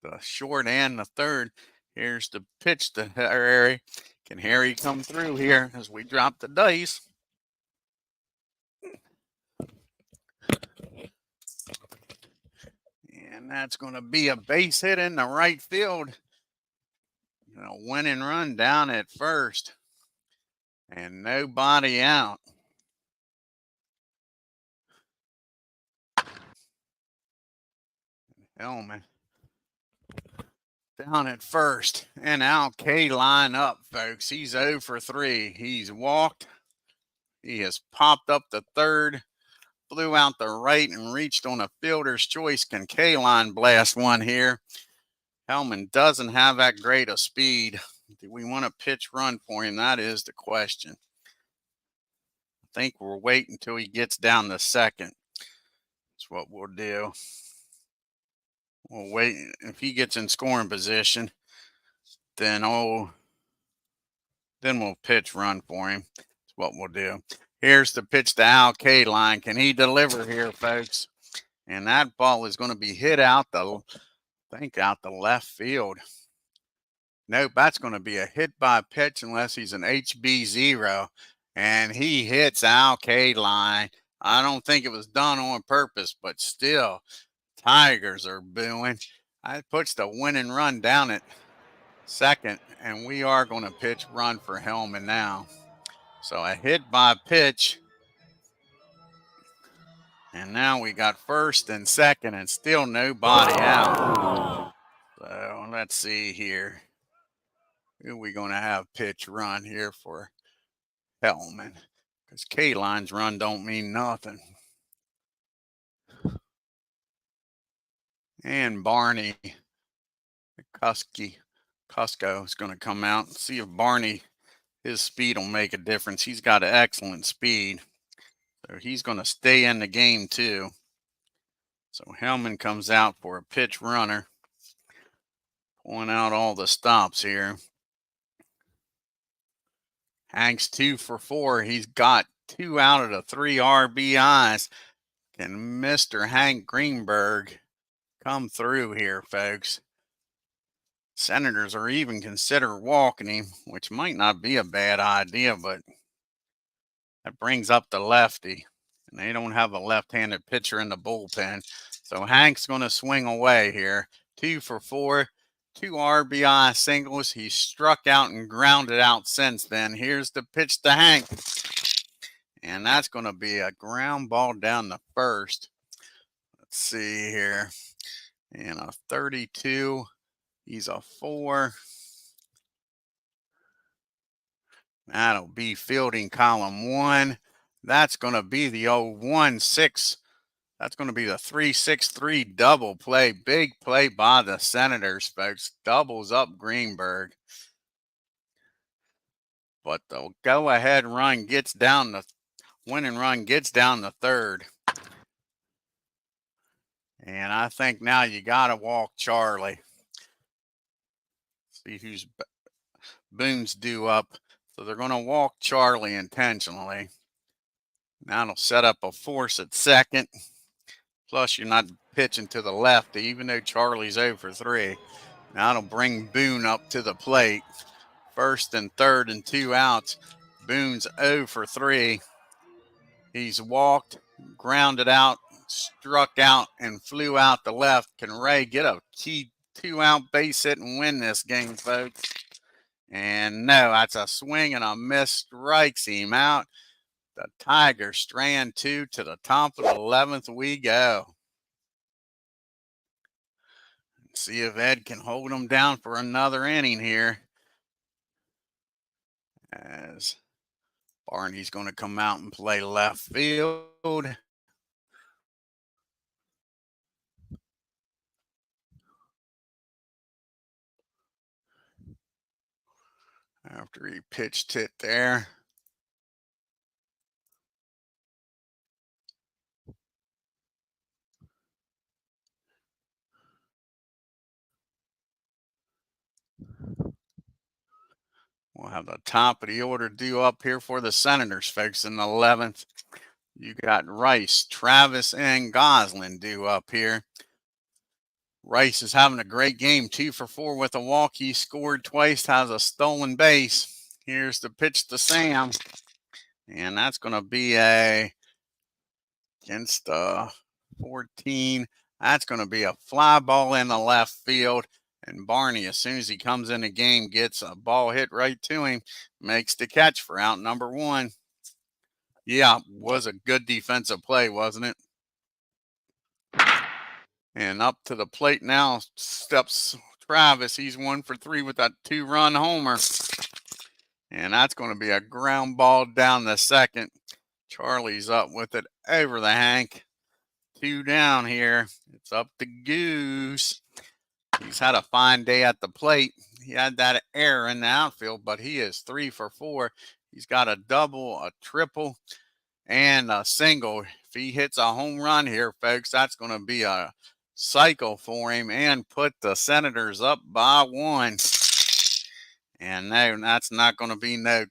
the short and the third. Here's the pitch to Harry. Can Harry come through here as we drop the dice? And that's going to be a base hit in the right field. A winning run down at first. And nobody out. Hellman down at first. And Al K line up, folks. He's 0 for 3. He's walked. He has popped up the third, flew out the right, and reached on a fielder's choice. Can K-line blast one here? Hellman doesn't have that great a speed. Do we want a pitch run for him? That is the question. I think we'll wait until he gets down to second. That's what we'll do. We'll wait. If he gets in scoring position, then then we'll pitch run for him. That's what we'll do. Here's the pitch to Al K line. Can he deliver here, folks? And that ball is going to be hit out the left field. Nope, that's going to be a hit by pitch unless he's an HB0. And he hits Al K line. I don't think it was done on purpose, but still, Tigers are booing. That puts the winning run down at second, and we are going to pitch run for Hellman now. So a hit by pitch. And now we got first and second and still nobody out. So let's see here. Who are we going to have pitch run here for Hellman? Because K-line's run don't mean nothing. And Barney Cusco is going to come out and see if Barney, his speed will make a difference. He's got an excellent speed. So he's going to stay in the game too. So Hellman comes out for a pitch runner. Pulling out all the stops here. Hank's 2 for 4. He's got 2 out of the 3 RBIs. Can Mr. Hank Greenberg come through here, folks? Senators are even consider walking him, which might not be a bad idea, but that brings up the lefty. And they don't have a left-handed pitcher in the bullpen. So Hank's going to swing away here. 2 for 4. 2 RBI singles. He's struck out and grounded out since then. Here's the pitch to Hank. And that's going to be a ground ball down the first. Let's see here. And a 32. He's a 4. That'll be fielding column 1. That's going to be the old 1-6. That's going to be the 3-6-3 double play. Big play by the Senators, folks. Doubles up Greenberg. But the go-ahead run gets down the winning run gets down the third. And I think now you got to walk Charlie. See who's Boone's due up. So they're going to walk Charlie intentionally. Now it'll set up a force at second. Plus, you're not pitching to the left, even though Charlie's 0 for 3. Now it'll bring Boone up to the plate. First and third and 2 outs. Boone's 0 for 3. He's walked, grounded out, struck out, and flew out the left. Can Ray get a key 2-out base hit and win this game, folks? And no, that's a swing and a miss. Strikes him out. The Tigers strand 2 to the top of the 11th we go. See if Ed can hold them down for another inning here. As Barney's going to come out and play left field. After he pitched it there. We'll have the top of the order due up here for the Senators, folks. In the 11th, you got Rice, Travis, and Goslin due up here. Rice is having a great game, 2 for 4 with a walk. He scored twice, has a stolen base. Here's the pitch to Sam, and that's going to be against 14. That's going to be a fly ball in the left field. And Barney, as soon as he comes in the game, gets a ball hit right to him, makes the catch for out number 1. Yeah, was a good defensive play, wasn't it? And up to the plate now steps Travis. He's 1 for 3 with that 2-run homer. And that's going to be a ground ball down the second. Charlie's up with it over the Hank. 2 down here. It's up to Goose. He's had a fine day at the plate. He had that error in the outfield, but he is 3 for 4. He's got a double, a triple, and a single. If he hits a home run here, folks, that's going to be a cycle for him and put the Senators up by 1. And no, that's not going to be no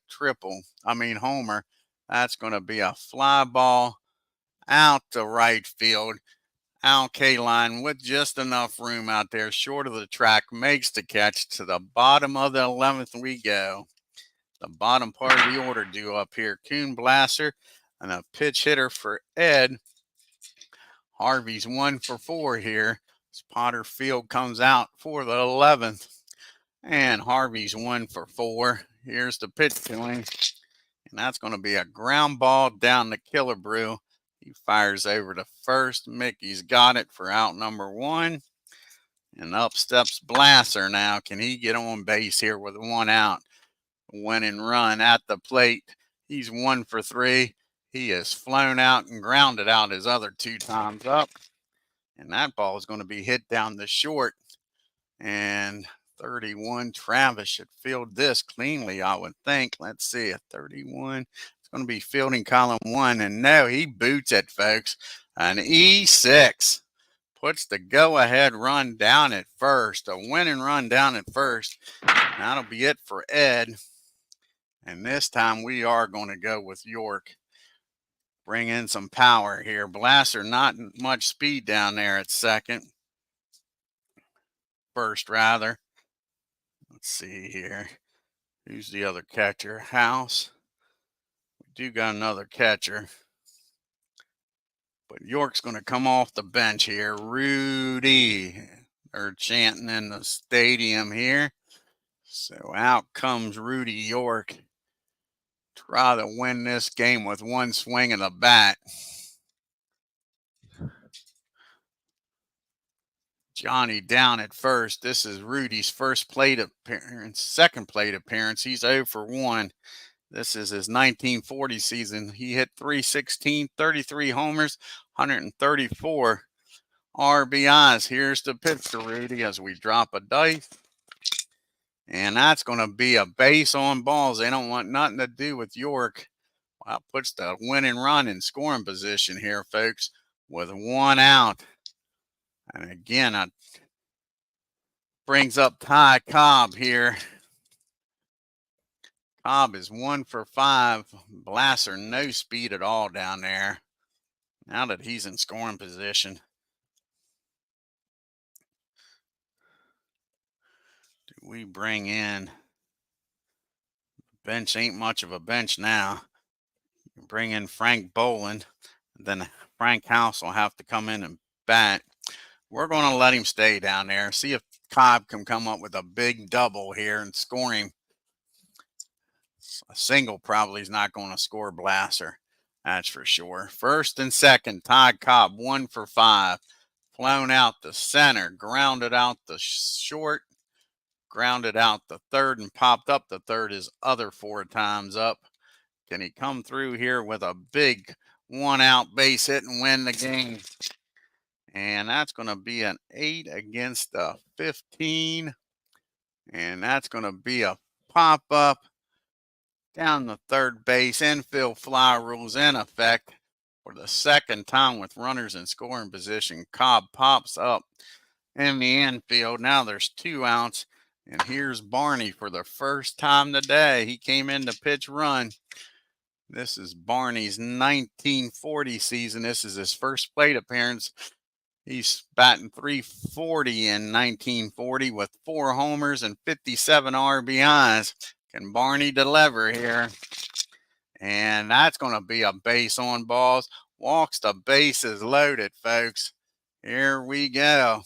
homer. That's going to be a fly ball out to right field. Al Kaline with just enough room out there short of the track makes the catch. To the bottom of the 11th we go. The bottom part of the order due up here. Coon Blaster and a pitch hitter for Ed. Harvey's 1 for 4 here. Potter Field comes out for the 11th. And Harvey's 1 for 4. Here's the pitch to him. And that's going to be a ground ball down the Killebrew. He fires over to first. Mickey's got it for out number 1. And up steps Blasser now. Can he get on base here with 1 out? Winning run at the plate. He's 1 for 3. He has flown out and grounded out his other 2 times up. And that ball is going to be hit down the short. And 31, Travis should field this cleanly, I would think. Let's see, a 31. It's going to be fielding column 1. And no, he boots it, folks. An E6 puts the go-ahead run down at first. A winning run down at first. That'll be it for Ed. And this time we are going to go with York. Bring in some power here. Blaster, not much speed down there at first rather. Let's see here. Who's the other catcher? House. We do got another catcher. But York's going to come off the bench here. Rudy. They're chanting in the stadium here. So out comes Rudy York. Try to win this game with 1 swing of the bat. Johnny down at first. This is Rudy's first plate appearance, second plate appearance. He's 0 for 1. This is his 1940 season. He hit .316, 33 homers, 134 RBIs. Here's the pitch to Rudy as we drop a dice. And that's going to be a base on balls. They don't want nothing to do with York. Wow, puts the winning run in scoring position here, folks, with 1 out. And again, brings up Ty Cobb here. Cobb is 1 for 5. Blasser, no speed at all down there. Now that he's in scoring position. Do we bring in? Bench ain't much of a bench now. Bring in Frank Boland. Then Frank House will have to come in and bat. We're going to let him stay down there. See if Cobb can come up with a big double here and score him. A single probably is not going to score Blasser. That's for sure. First and second, Ty Cobb, 1 for 5. Flown out the center, grounded out the short, grounded out the third, and popped up the third his other 4 times up. Can he come through here with a big 1-out base hit and win the game? And that's going to be an 8 against a 15. And that's going to be a pop-up down the third base. Infield fly rules in effect for the second time with runners in scoring position. Cobb pops up in the infield. Now there's 2 outs. And here's Barney for the first time today. He came in to pitch run. This is Barney's 1940 season. This is his first plate appearance. He's batting .340 in 1940 with 4 homers and 57 RBIs. Can Barney deliver here? And that's going to be a base on balls. Walks the bases loaded, folks. Here we go.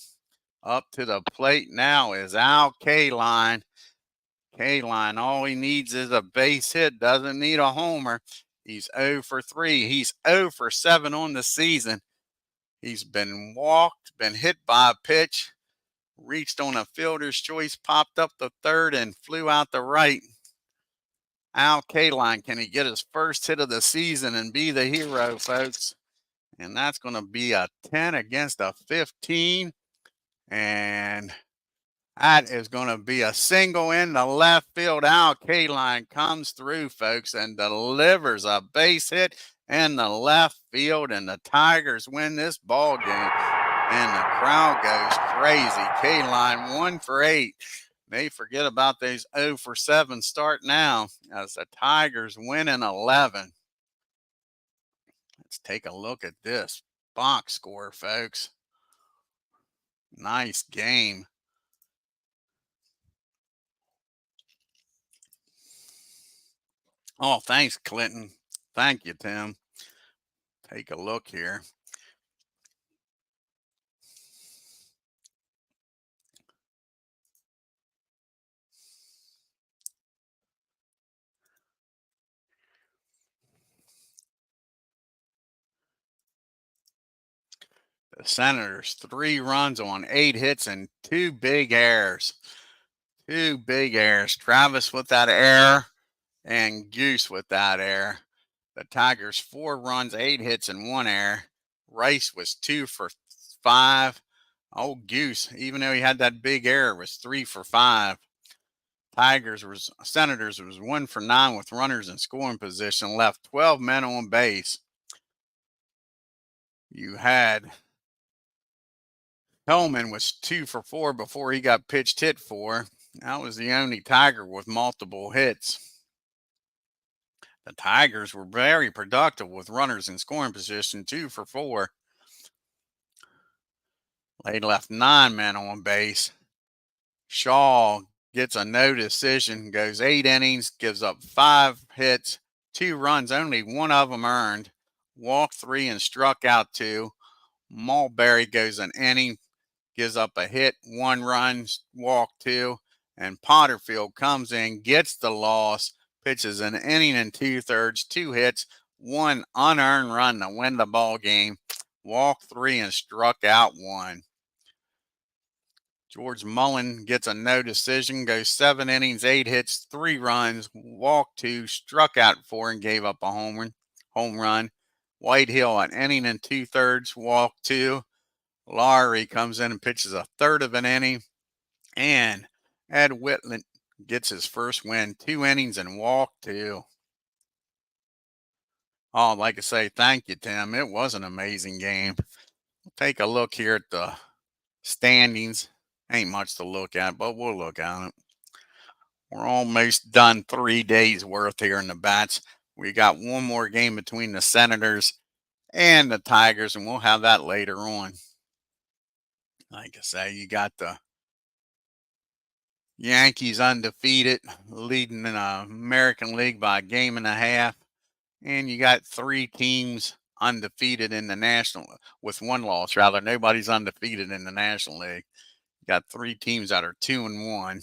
Up to the plate now is Al Kaline. Kaline, all he needs is a base hit. Doesn't need a homer. He's 0 for 3. He's 0 for 7 on the season. He's been walked, been hit by a pitch, reached on a fielder's choice, popped up the third, and flew out the right. Al Kaline, can he get his first hit of the season and be the hero, folks? And that's going to be a 10 against a 15. And that is going to be a single in the left field. Al Kaline comes through, folks, and delivers a base hit in the left field. And the Tigers win this ball game. And the crowd goes crazy. Kaline 1 for 8. They forget about those 0 for 7 start now as the Tigers win in 11. Let's take a look at this box score, folks. Nice game. Oh, thanks, Clinton. Thank you, Tim. Take a look here. The Senators, 3 runs on 8 hits and 2 big errors. 2 big errors. Travis with that error and Goose with that error. The Tigers, 4 runs, 8 hits, and 1 error. Rice was 2 for 5. Old Goose, even though he had that big error, was 3 for 5. Senators was 1 for 9 with runners in scoring position, left 12 men on base. You had Hellman was 2 for 4 before he got pitched hit for. That was the only Tiger with multiple hits. The Tigers were very productive with runners in scoring position, 2 for 4. They left 9 men on base. Shaw gets a no decision, goes 8 innings, gives up 5 hits, 2 runs, only 1 of them earned. Walked 3 and struck out 2. Mulberry goes an inning, gives up a hit, 1 run, walked 2. And Potterfield comes in, gets the loss, pitches an inning and 2/3, 2 hits, 1 unearned run to win the ball game. Walked 3 and struck out 1. George Mullin gets a no decision, goes 7 innings, 8 hits, 3 runs, walked 2, struck out 4, and gave up a home run. Whitehill an inning and 2/3, walked 2. Lowry comes in and pitches a third of an inning. And Ed Whitland gets his first win, 2 innings and walked 2. Oh, I'd like to say thank you, Tim. It was an amazing game. We'll take a look here at the standings. Ain't much to look at, but we'll look at it. We're almost done 3 days worth here in the bats. We got one more game between the Senators and the Tigers, and we'll have that later on. Like I say, you got the Yankees undefeated, leading in the American League by a game and a half. And you got 3 teams undefeated in the National, with 1 loss, rather. Nobody's undefeated in the National League. You got 3 teams that are 2-1.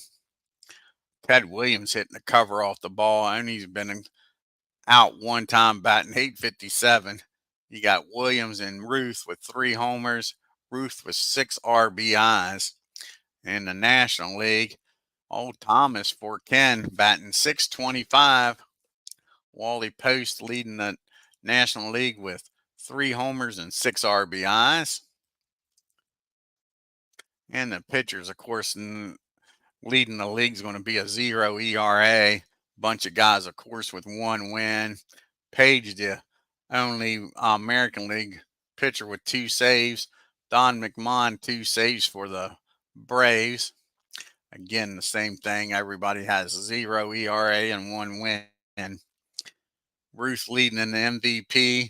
Ted Williams hitting the cover off the ball. Only he's been out 1 time, batting .857. You got Williams and Ruth with 3 homers. Ruth with 6 RBIs. In the National League, old Thomas for Ken batting .625. Wally Post leading the National League with 3 homers and 6 RBIs. And the pitchers, of course, leading the league is going to be a 0 ERA. Bunch of guys, of course, with 1 win. Page, the only American League pitcher with 2 saves. Don McMahon, 2 saves for the Braves. Again, the same thing. Everybody has 0 ERA and 1 win. Ruth leading in the MVP.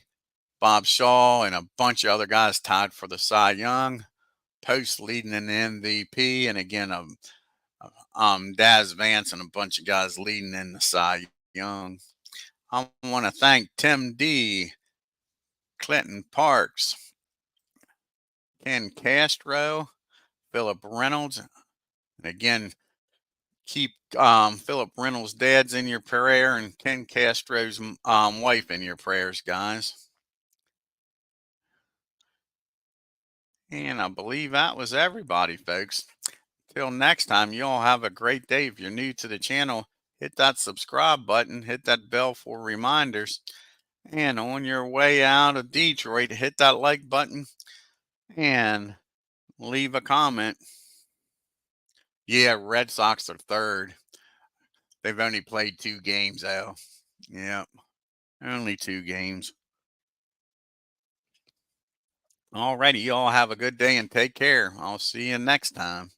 Bob Shaw and a bunch of other guys tied for the Cy Young. Post leading in the MVP. And again, Daz Vance and a bunch of guys leading in the Cy Young. I want to thank Tim D, Clinton Parks, Ken Castro, Philip Reynolds. And again, keep Philip Reynolds' dad's in your prayer and Ken Castro's wife in your prayers, guys. And I believe that was everybody, folks. Till next time, you all have a great day. If you're new to the channel, hit that subscribe button, hit that bell for reminders. And on your way out of Detroit, hit that like button and leave a comment. Yeah, Red Sox are third. They've only played 2 games, though. Yep, only 2 games. Alrighty, you all have a good day and take care. I'll see you next time.